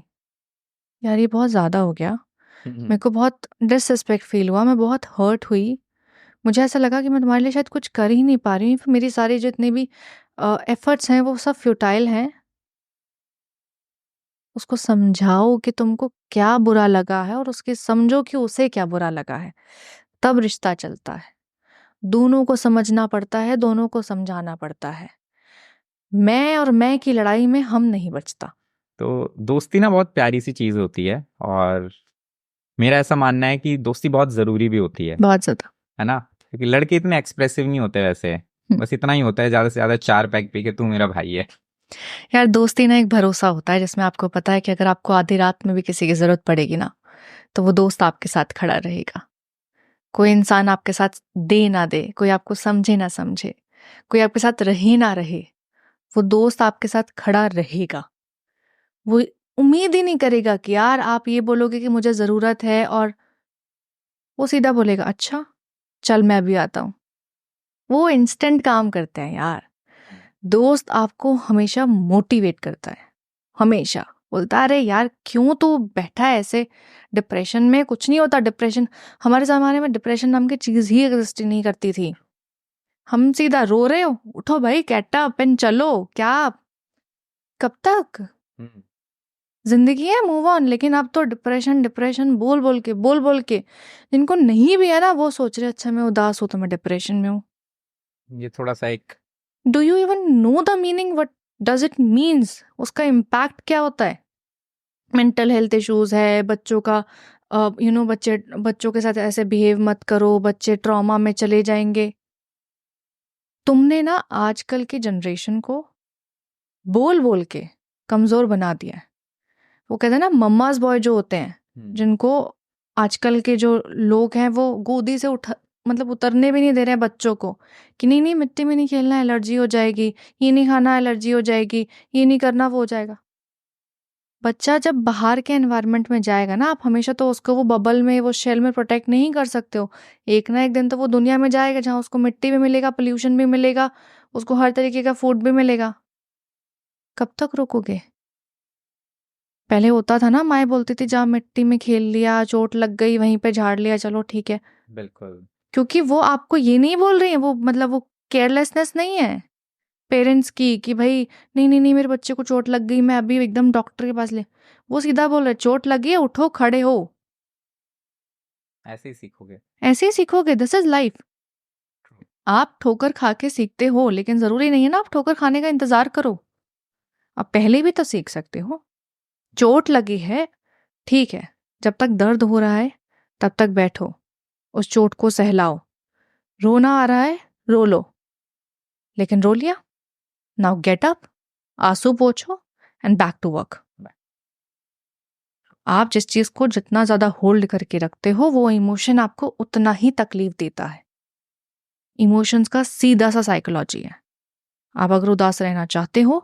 यार ये बहुत ज़्यादा हो गया. मेरे को बहुत डिसरिस्पेक्ट फील हुआ, मैं बहुत हर्ट हुई. मुझे ऐसा लगा कि मैं तुम्हारे लिए शायद कुछ कर ही नहीं पा रही हूँ. फिर मेरी सारी जितनी भी एफर्ट्स हैं वो सब फ्यूटाइल हैं. उसको समझाओ कि तुमको क्या बुरा लगा है और उसके समझो कि उसे क्या बुरा लगा है. तब रिश्ता चलता है. दोनों को समझना पड़ता है, दोनों को समझाना पड़ता है. मैं और मैं की लड़ाई में हम नहीं बचता. तो दोस्ती ना बहुत प्यारी सी चीज होती है, और मेरा ऐसा मानना है कि दोस्ती बहुत जरूरी भी होती बहुत ज्यादा. है ना, क्योंकि लड़के इतने एक्सप्रेसिव नहीं होते वैसे. बस इतना ही होता है ज्यादा से ज्यादा 4 पैक पी के तू मेरा भाई है. यार दोस्ती ना एक भरोसा होता है जिसमें आपको पता है कि अगर आपको आधी रात में भी किसी की जरूरत पड़ेगी ना, तो वो दोस्त आपके साथ खड़ा रहेगा. कोई इंसान आपके साथ दे ना दे, कोई आपको समझे ना समझे, कोई आपके साथ रहे ना रहे, वो दोस्त आपके साथ खड़ा रहेगा. वो उम्मीद ही नहीं करेगा कि यार आप ये बोलोगे कि मुझे जरूरत है, और वो सीधा बोलेगा अच्छा चल मैं भी आता हूँ. वो इंस्टेंट काम करते हैं यार. दोस्त आपको हमेशा मोटिवेट करता है. हमेशा बोलता है अरे यार क्यों तू बैठा है ऐसे डिप्रेशन में. कुछ नहीं होता डिप्रेशन. हमारे ज़माने में डिप्रेशन नाम की चीज़ ही एग्जिस्ट नहीं करती थी. हम सीधा रो रहे हो, उठो भाई कैट अप एंड चलो. क्या कब तक जिंदगी है, मूव ऑन. लेकिन अब तो डिप्रेशन डिप्रेशन बोल बोल के जिनको नहीं भी है ना वो सोच रहे अच्छा मैं उदास हूँ तो मैं डिप्रेशन में हूँ. ये थोड़ा सा एक do you even know the meaning what does it means उसका इम्पैक्ट क्या होता है? मेंटल हेल्थ इश्यूज है, बच्चों का बच्चों के साथ ऐसे बिहेव मत करो, बच्चे ट्रॉमा में चले जाएंगे। तुमने ना आजकल की जनरेशन को बोल बोल के कमजोर बना दिया है। वो कहते हैं ना मम्माज बॉय जो होते हैं, जिनको आजकल के जो लोग हैं वो गोदी से उतरने भी नहीं दे रहे हैं बच्चों को, कि नहीं नहीं मिट्टी में नहीं खेलना, एलर्जी हो जाएगी, ये नहीं खाना, एलर्जी हो जाएगी, ये नहीं करना, वो हो जाएगा। बच्चा जब बाहर के एनवायरनमेंट में जाएगा ना, आप हमेशा तो उसको वो बबल में, वो शेल में प्रोटेक्ट नहीं कर सकते हो। एक ना एक दिन तो वो दुनिया में जाएगा जहाँ उसको मिट्टी भी मिलेगा, पोल्यूशन भी मिलेगा, उसको हर तरीके का फूड भी मिलेगा। कब तक रोकोगे? पहले होता था ना, माएँ बोलती थी जहाँ मिट्टी में खेल लिया, चोट लग गई, वहीं पे झाड़ लिया, चलो ठीक है। बिल्कुल। क्योंकि वो आपको ये नहीं बोल रही है, वो केयरलेसनेस नहीं है पेरेंट्स की कि भाई नहीं नहीं नहीं मेरे बच्चे को चोट लग गई, मैं अभी एकदम डॉक्टर के पास ले। वो सीधा बोल रहे चोट लगी है, उठो, खड़े हो। ऐसे ही सीखोगे। ऐसे ही सीखोगे। This is life. आप ठोकर खा के सीखते हो, लेकिन जरूरी नहीं है ना आप ठोकर खाने का इंतजार करो। आप पहले भी तो सीख सकते हो। चोट लगी है, ठीक है, जब तक दर्द हो रहा है तब तक बैठो, उस चोट को सहलाओ। रोना आ रहा है, रो लो, लेकिन रो लिया, नाउ गेट अप, आंसू पोछो एंड बैक टू वर्क। आप जिस चीज को जितना ज्यादा होल्ड करके रखते हो, वो इमोशन आपको उतना ही तकलीफ देता है। इमोशंस का सीधा सा साइकोलॉजी है। आप अगर उदास रहना चाहते हो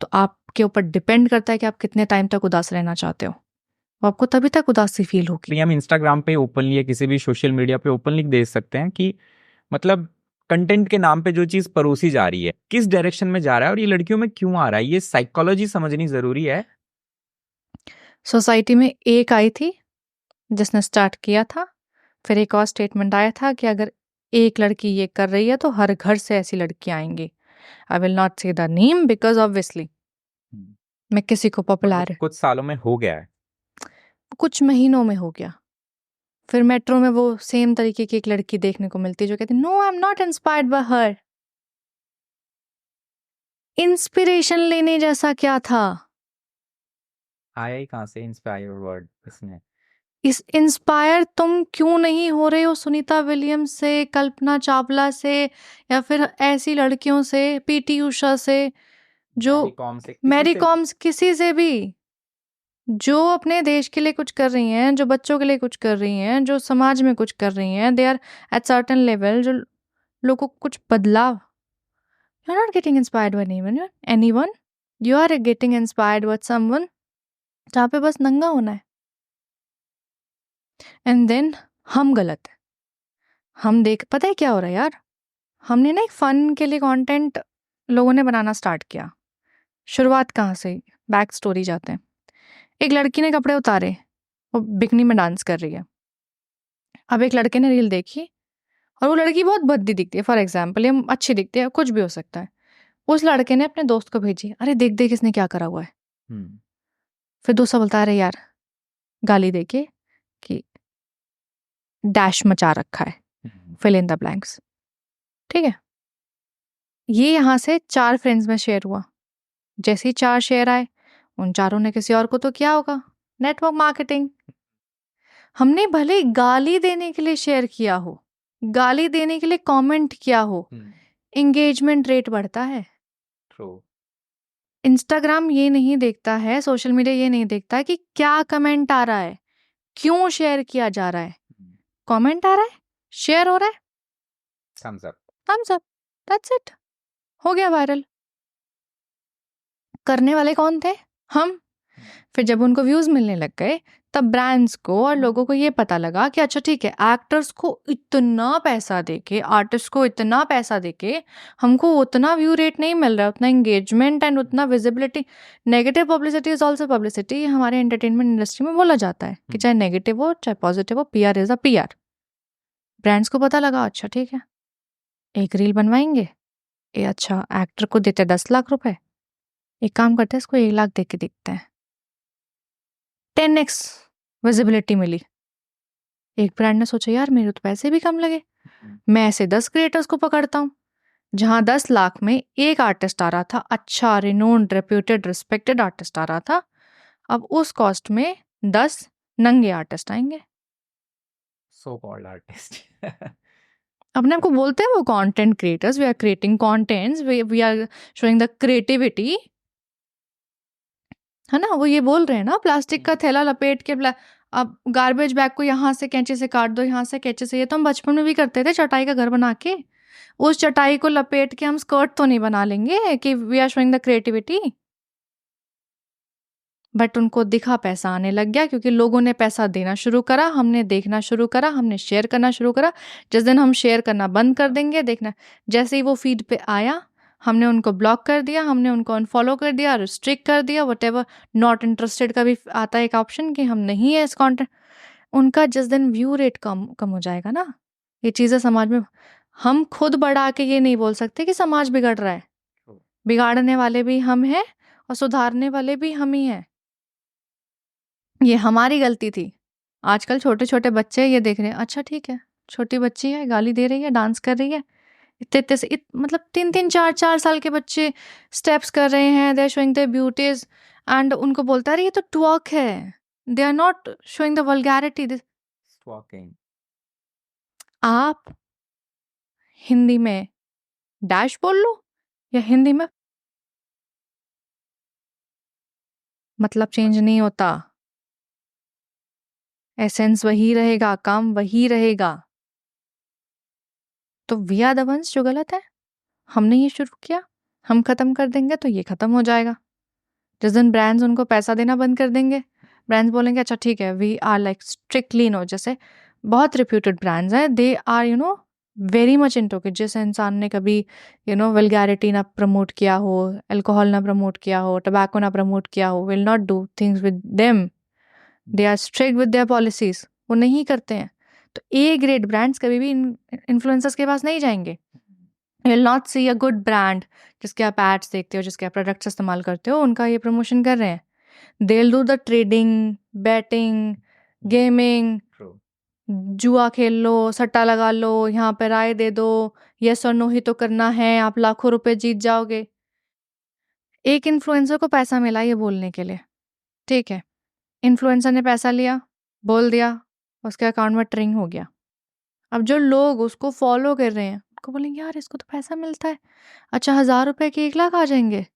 तो आपके ऊपर डिपेंड करता है कि आप कितने टाइम तक उदास रहना चाहते हो। वो आपको तभी तक उदासी फील होगी। हम इंस्टाग्राम पे ओपनली या किसी भी सोशल मीडिया पे ओपनली देख सकते हैं कि मतलब कंटेंट के नाम पे जो चीज परोसी जा रही है, किस डायरेक्शन में जा रहा है और ये लड़कियों में क्यों आ रहा है, ये साइकोलॉजी समझनी जरूरी है। सोसाइटी में एक आई थी जिसने स्टार्ट किया था, फिर एक और स्टेटमेंट आया था कि अगर एक लड़की ये कर रही है तो हर घर से ऐसी लड़कियां आएंगी। आई विल नॉट से द नेम बिकॉज ऑब्वियसली मैं किसी को पॉपुलर, कुछ सालों में हो गया है, कुछ महीनों में हो गया। फिर मेट्रो में वो सेम तरीके की एक लड़की देखने को मिलती जो कहती no I am not inspired by her. Inspiration लेने जैसा क्या था? आया ही कहाँ से इंस्पायर वर्ड इसमें? इस इंस्पायर तुम क्यों नहीं हो रहे हो सुनीता विलियम्स से, कल्पना चावला से, या फिर ऐसी लड़कियों से, पीटी उषा से, जो मैरी कॉम्स, किसी से भी जो अपने देश के लिए कुछ कर रही हैं, जो बच्चों के लिए कुछ कर रही हैं, जो समाज में कुछ कर रही हैं, they are at certain level, जो लोगों को कुछ बदलाव। You are not getting inspired by anyone, you are getting inspired by someone जहाँ पे बस नंगा होना है। एंड देन हम गलत है। हम देख, पता है क्या हो रहा है यार, हमने ना एक फन के लिए कंटेंट लोगों ने बनाना स्टार्ट किया। शुरुआत कहाँ से, बैक स्टोरी जाते हैं। एक लड़की ने कपड़े उतारे, वो बिकनी में डांस कर रही है। अब एक लड़के ने रील देखी और वो लड़की बहुत भद्दी दिखती है, फॉर एग्जाम्पल, या अच्छी दिखती है, कुछ भी हो सकता है। उस लड़के ने अपने दोस्त को भेजी, अरे देख देख इसने क्या करा हुआ है। फिर दूसरा बोलता है अरे यार, गाली देके कि डैश मचा रखा है, फिल इन द ब्लैंक्स। ठीक है, ये यहाँ से 4 फ्रेंड्स में शेयर हुआ। जैसे ही 4 शेयर आए, उन चारों ने किसी और को तो किया होगा, नेटवर्क मार्केटिंग। हमने भले गाली देने के लिए शेयर किया हो, गाली देने के लिए कमेंट किया हो, एंगेजमेंट रेट बढ़ता है। इंस्टाग्राम ये नहीं देखता है, सोशल मीडिया ये नहीं देखता है कि क्या कमेंट आ रहा है, क्यों शेयर किया जा रहा है। कमेंट आ रहा है, शेयर हो रहा है, थम्स अप, दैट्स इट, हो गया वायरल। करने वाले कौन थे? हम। फिर जब उनको व्यूज मिलने लग गए, तब ब्रांड्स को और लोगों को ये पता लगा कि अच्छा ठीक है, एक्टर्स को इतना पैसा देके, आर्टिस्ट को इतना पैसा देके हमको उतना व्यू रेट नहीं मिल रहा है, उतना एंगेजमेंट एंड उतना visibility. Negative publicity is also publicity, हमारे एंटरटेनमेंट इंडस्ट्री में बोला जाता है कि चाहे नेगेटिव हो चाहे पॉजिटिव हो, PR is a PR। Brands को पता लगा अच्छा ठीक है, एक रील बनवाएंगे, ये अच्छा एक्टर को देते 10 लाख रुपए, एक काम करते हैं इसको 1 लाख दे के देखते हैं। 10x विजिबिलिटी मिली। एक ब्रांड ने सोचा यार मेरे तो पैसे भी कम लगे, मैं ऐसे 10 क्रिएटर्स को पकड़ता हूँ, जहाँ 10 लाख में एक आर्टिस्ट आ रहा था, अच्छा रिनोन्ड रेप्यूटेड रिस्पेक्टेड आर्टिस्ट आ रहा था, अब उस कॉस्ट में 10 नंगे आर्टिस्ट आएंगे। So called artist. अपने आपको बोलते हैं वो content creators, we are creating contents, we are showing the creativity, है ना। वो ये बोल रहे हैं ना, प्लास्टिक का थैला लपेट के अब गार्बेज बैग को यहाँ से कैंची से काट दो, यहाँ से कैंची से, ये तो हम बचपन में भी करते थे, चटाई का घर बना के। उस चटाई को लपेट के हम स्कर्ट तो नहीं बना लेंगे कि we are showing the creativity. But उनको दिखा पैसा आने लग गया, क्योंकि लोगों ने पैसा देना शुरू करा, हमने देखना शुरू करा, हमने शेयर करना शुरू करा। जिस दिन हम शेयर करना बंद कर देंगे, देखना जैसे ही वो फीड पे आया, हमने उनको ब्लॉक कर दिया, हमने उनको अनफॉलो कर दिया, रिस्ट्रिक्ट कर दिया, वटेवर, नॉट इंटरेस्टेड का भी आता है एक ऑप्शन कि हम नहीं है इस कंटेंट। उनका जिस दिन व्यू रेट कम हो जाएगा ना, ये चीज़ें समाज में, हम खुद बढ़ा के ये नहीं बोल सकते कि समाज बिगड़ रहा है। बिगाड़ने वाले भी हम हैं और सुधारने वाले भी हम ही हैं। ये हमारी गलती थी। आजकल छोटे छोटे बच्चे ये देख रहे हैं, अच्छा ठीक है, छोटी बच्ची है, गाली दे रही है, डांस कर रही है, इतने इतने से मतलब 3-3 4-4 साल के बच्चे स्टेप्स कर रहे हैं, they are showing their beauties, and उनको बोलता है ये तो ट्वर्क है, they are not showing the vulgarity. Stalking. आप हिंदी में डैश बोल लो या हिंदी में, मतलब चेंज नहीं होता, एसेंस वही रहेगा, काम वही रहेगा। तो वी आर द वंस जो गलत है, हमने ये शुरू किया, हम खत्म कर देंगे तो ये खत्म हो जाएगा। जिस दिन ब्रांड्स उनको पैसा देना बंद कर देंगे, ब्रांड्स बोलेंगे अच्छा ठीक है, we are like strictly no, जैसे बहुत रिप्यूटेड ब्रांड्स हैं, they are you know very much into कि जिस इंसान ने कभी वल्गैरिटी ना प्रमोट किया हो, अल्कोहल ना प्रमोट किया हो, टबैको ना प्रमोट किया हो, will not do things with them, they are strict with their policies, वो नहीं करते हैं। तो ए ग्रेड ब्रांड्स कभी भी इन्फ्लुएंसर्स के पास नहीं जाएंगे। You will not see a good brand जिसके आप एड्स देखते हो, जिसके आप प्रोडक्ट्स इस्तेमाल करते हो, उनका ये प्रमोशन कर रहे हैं। They will do the trading, batting, gaming, जुआ खेल लो, सट्टा लगा लो, यहाँ पे राय दे दो, यस और नो ही तो करना है, आप लाखों रुपए जीत जाओगे। एक इन्फ्लुएंसर को पैसा मिला ये बोलने के लिए, ठीक है, इन्फ्लुएंसर ने पैसा लिया, बोल दिया, उसके अकाउंट में ट्रिंग हो गया। अब जो लोग उसको फॉलो कर रहे हैं उनको बोलेंगे यार इसको तो पैसा मिलता है, अच्छा 1000 रुपए के 1 लाख आ जाएंगे,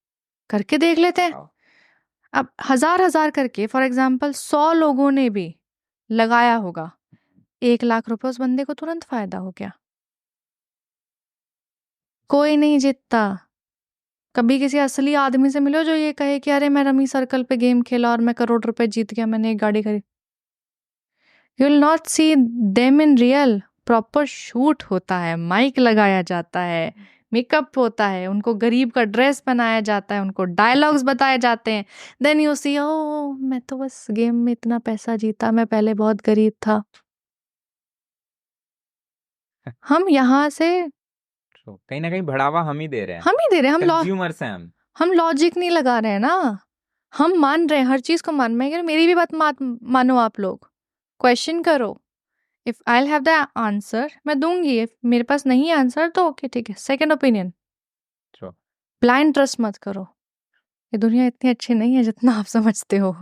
करके देख लेते हैं। अब 1000 करके फॉर एग्जाम्पल 100 लोगों ने भी लगाया होगा, 1 लाख रुपए उस बंदे को तुरंत फायदा हो गया। कोई नहीं जीतता। कभी किसी असली आदमी से मिलो जो ये कहे कि अरे मैं रमी सर्कल पे गेम खेला और मैं करोड़ रुपए जीत गया, मैंने एक गाड़ी खरीदी। You will not see them in real. Proper shoot होता है, माइक लगाया जाता है, मेकअप होता है, उनको गरीब का ड्रेस पहनाया जाता है, उनको डायलॉग्स बताए जाते हैं। देन यू सी ओ मैं तो बस गेम में इतना पैसा जीता, मैं पहले बहुत गरीब था। हम यहाँ से कहीं ना कहीं बढ़ावा हम ही दे रहे हैं, हम ही दे रहे हैं, कंज्यूमर्स हैं हम लॉजिक नहीं लगा रहे हैं ना, हम मान रहे हैं हर चीज को मान। मैं मेरी भी बात मानो, आप लोग क्वेश्चन करो, if I have the answer मैं दूंगी, इफ मेरे पास नहीं आंसर तो ओके ठीक है, सेकंड ओपिनियन। ब्लाइंड ट्रस्ट मत करो, ये दुनिया इतनी अच्छी नहीं है जितना आप समझते हो।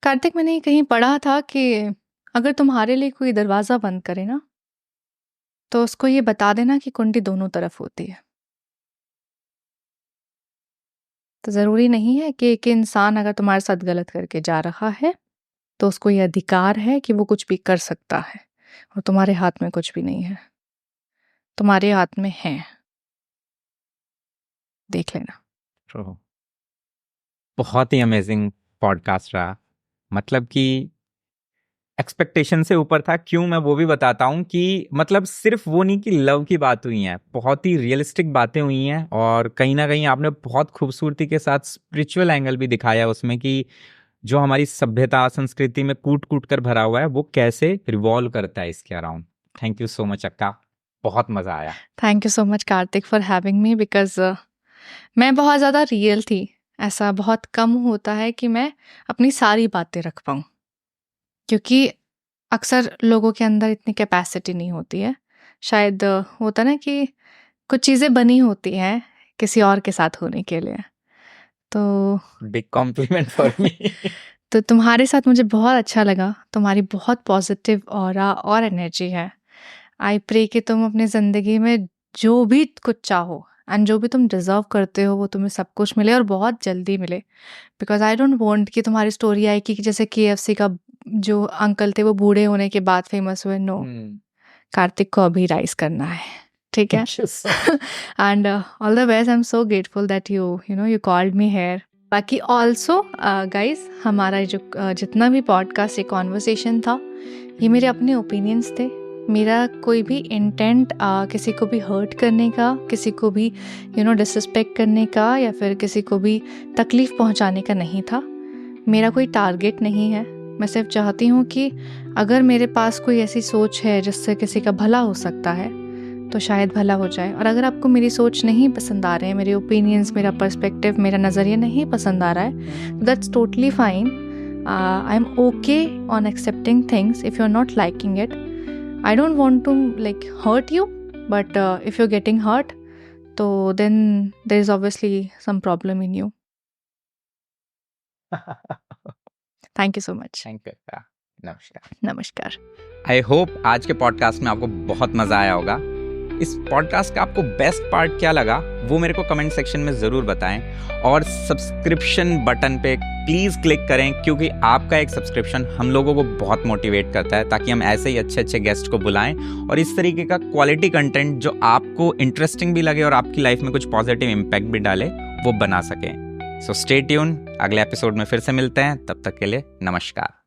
कार्तिक, मैंने कहीं पढ़ा था कि अगर तुम्हारे लिए कोई दरवाजा बंद करे ना, तो उसको ये बता देना कि कुंडी दोनों तरफ होती है। तो जरूरी नहीं है कि एक इंसान अगर तुम्हारे साथ गलत करके जा रहा है तो उसको ये अधिकार है कि वो कुछ भी कर सकता है, और तुम्हारे हाथ में कुछ भी नहीं है, तुम्हारे हाथ में है, देख लेना। बहुत ही अमेजिंग पॉडकास्ट रहा, मतलब कि एक्सपेक्टेशन से ऊपर था। क्यों, मैं वो भी बताता हूँ कि मतलब सिर्फ वो नहीं कि लव की बात हुई है, बहुत ही रियलिस्टिक बातें हुई हैं, और कहीं ना कहीं आपने बहुत खूबसूरती के साथ स्पिरिचुअल एंगल भी दिखाया उसमें कि जो हमारी सभ्यता संस्कृति में कूट कूट कर भरा हुआ है वो कैसे रिवॉल्व करता है इसके around. Thank you so much अक्का, बहुत मजा आया। Thank you so much Kartik for having me, because मैं बहुत ज़्यादा रियल थी। ऐसा बहुत कम होता है कि मैं अपनी सारी बातें रख पाऊँ, क्योंकि अक्सर लोगों के अंदर इतनी कैपेसिटी नहीं होती है। शायद होता ना कि कुछ चीज़ें बनी होती हैं किसी और के साथ होने के लिए। तो बिग कॉम्प्लीमेंट फॉर मी। तो तुम्हारे साथ मुझे बहुत अच्छा लगा, तुम्हारी बहुत पॉजिटिव ऑरा और एनर्जी है। आई प्रे कि तुम अपनी ज़िंदगी में जो भी कुछ चाहो एंड जो भी तुम डिज़र्व करते हो वो तुम्हें सब कुछ मिले और बहुत जल्दी मिले। बिकॉज आई डोंट वांट कि तुम्हारी स्टोरी आए कि जैसे KFC का जो अंकल थे वो बूढ़े होने के बाद फेमस हुए। नो, कार्तिक को अभी राइज करना है, ठीक है? And all the best. I am so grateful that you called me here. बाकी ऑल्सो गाइज, हमारा जो जितना भी पॉडकास्ट, ये कॉन्वर्सेशन था, ये मेरे अपने ओपिनियंस थे। मेरा कोई भी इंटेंट किसी को भी हर्ट करने का, किसी को भी डिसरिस्पेक्ट करने का या फिर किसी को भी तकलीफ़ पहुंचाने का नहीं था। मेरा कोई टारगेट नहीं है। मैं सिर्फ चाहती हूँ कि अगर मेरे पास कोई ऐसी सोच है जिससे किसी का भला हो सकता है तो शायद भला हो जाए। और अगर आपको मेरी सोच नहीं पसंद आ रहे हैं, मेरे ओपिनियंस, मेरा पर्सपेक्टिव, मेरा नज़रिया नहीं पसंद आ रहा है, that's totally fine. I am okay on accepting things if you are not liking it. I don't want to like hurt you, but if you're getting hurt, so then there is obviously some problem in you. Thank you so much. Thank you. नमस्कार। नमस्कार। I hope आज के podcast में आपको बहुत मज़ा आया होगा। इस पॉडकास्ट का आपको बेस्ट पार्ट क्या लगा वो मेरे को कमेंट सेक्शन में ज़रूर बताएं और सब्सक्रिप्शन बटन पे प्लीज़ क्लिक करें, क्योंकि आपका एक सब्सक्रिप्शन हम लोगों को बहुत मोटिवेट करता है ताकि हम ऐसे ही अच्छे अच्छे गेस्ट को बुलाएं और इस तरीके का क्वालिटी कंटेंट जो आपको इंटरेस्टिंग भी लगे और आपकी लाइफ में कुछ पॉजिटिव इम्पैक्ट भी डाले वो बना सकें। सो स्टे ट्यून, अगले एपिसोड में फिर से मिलते हैं। तब तक के लिए नमस्कार।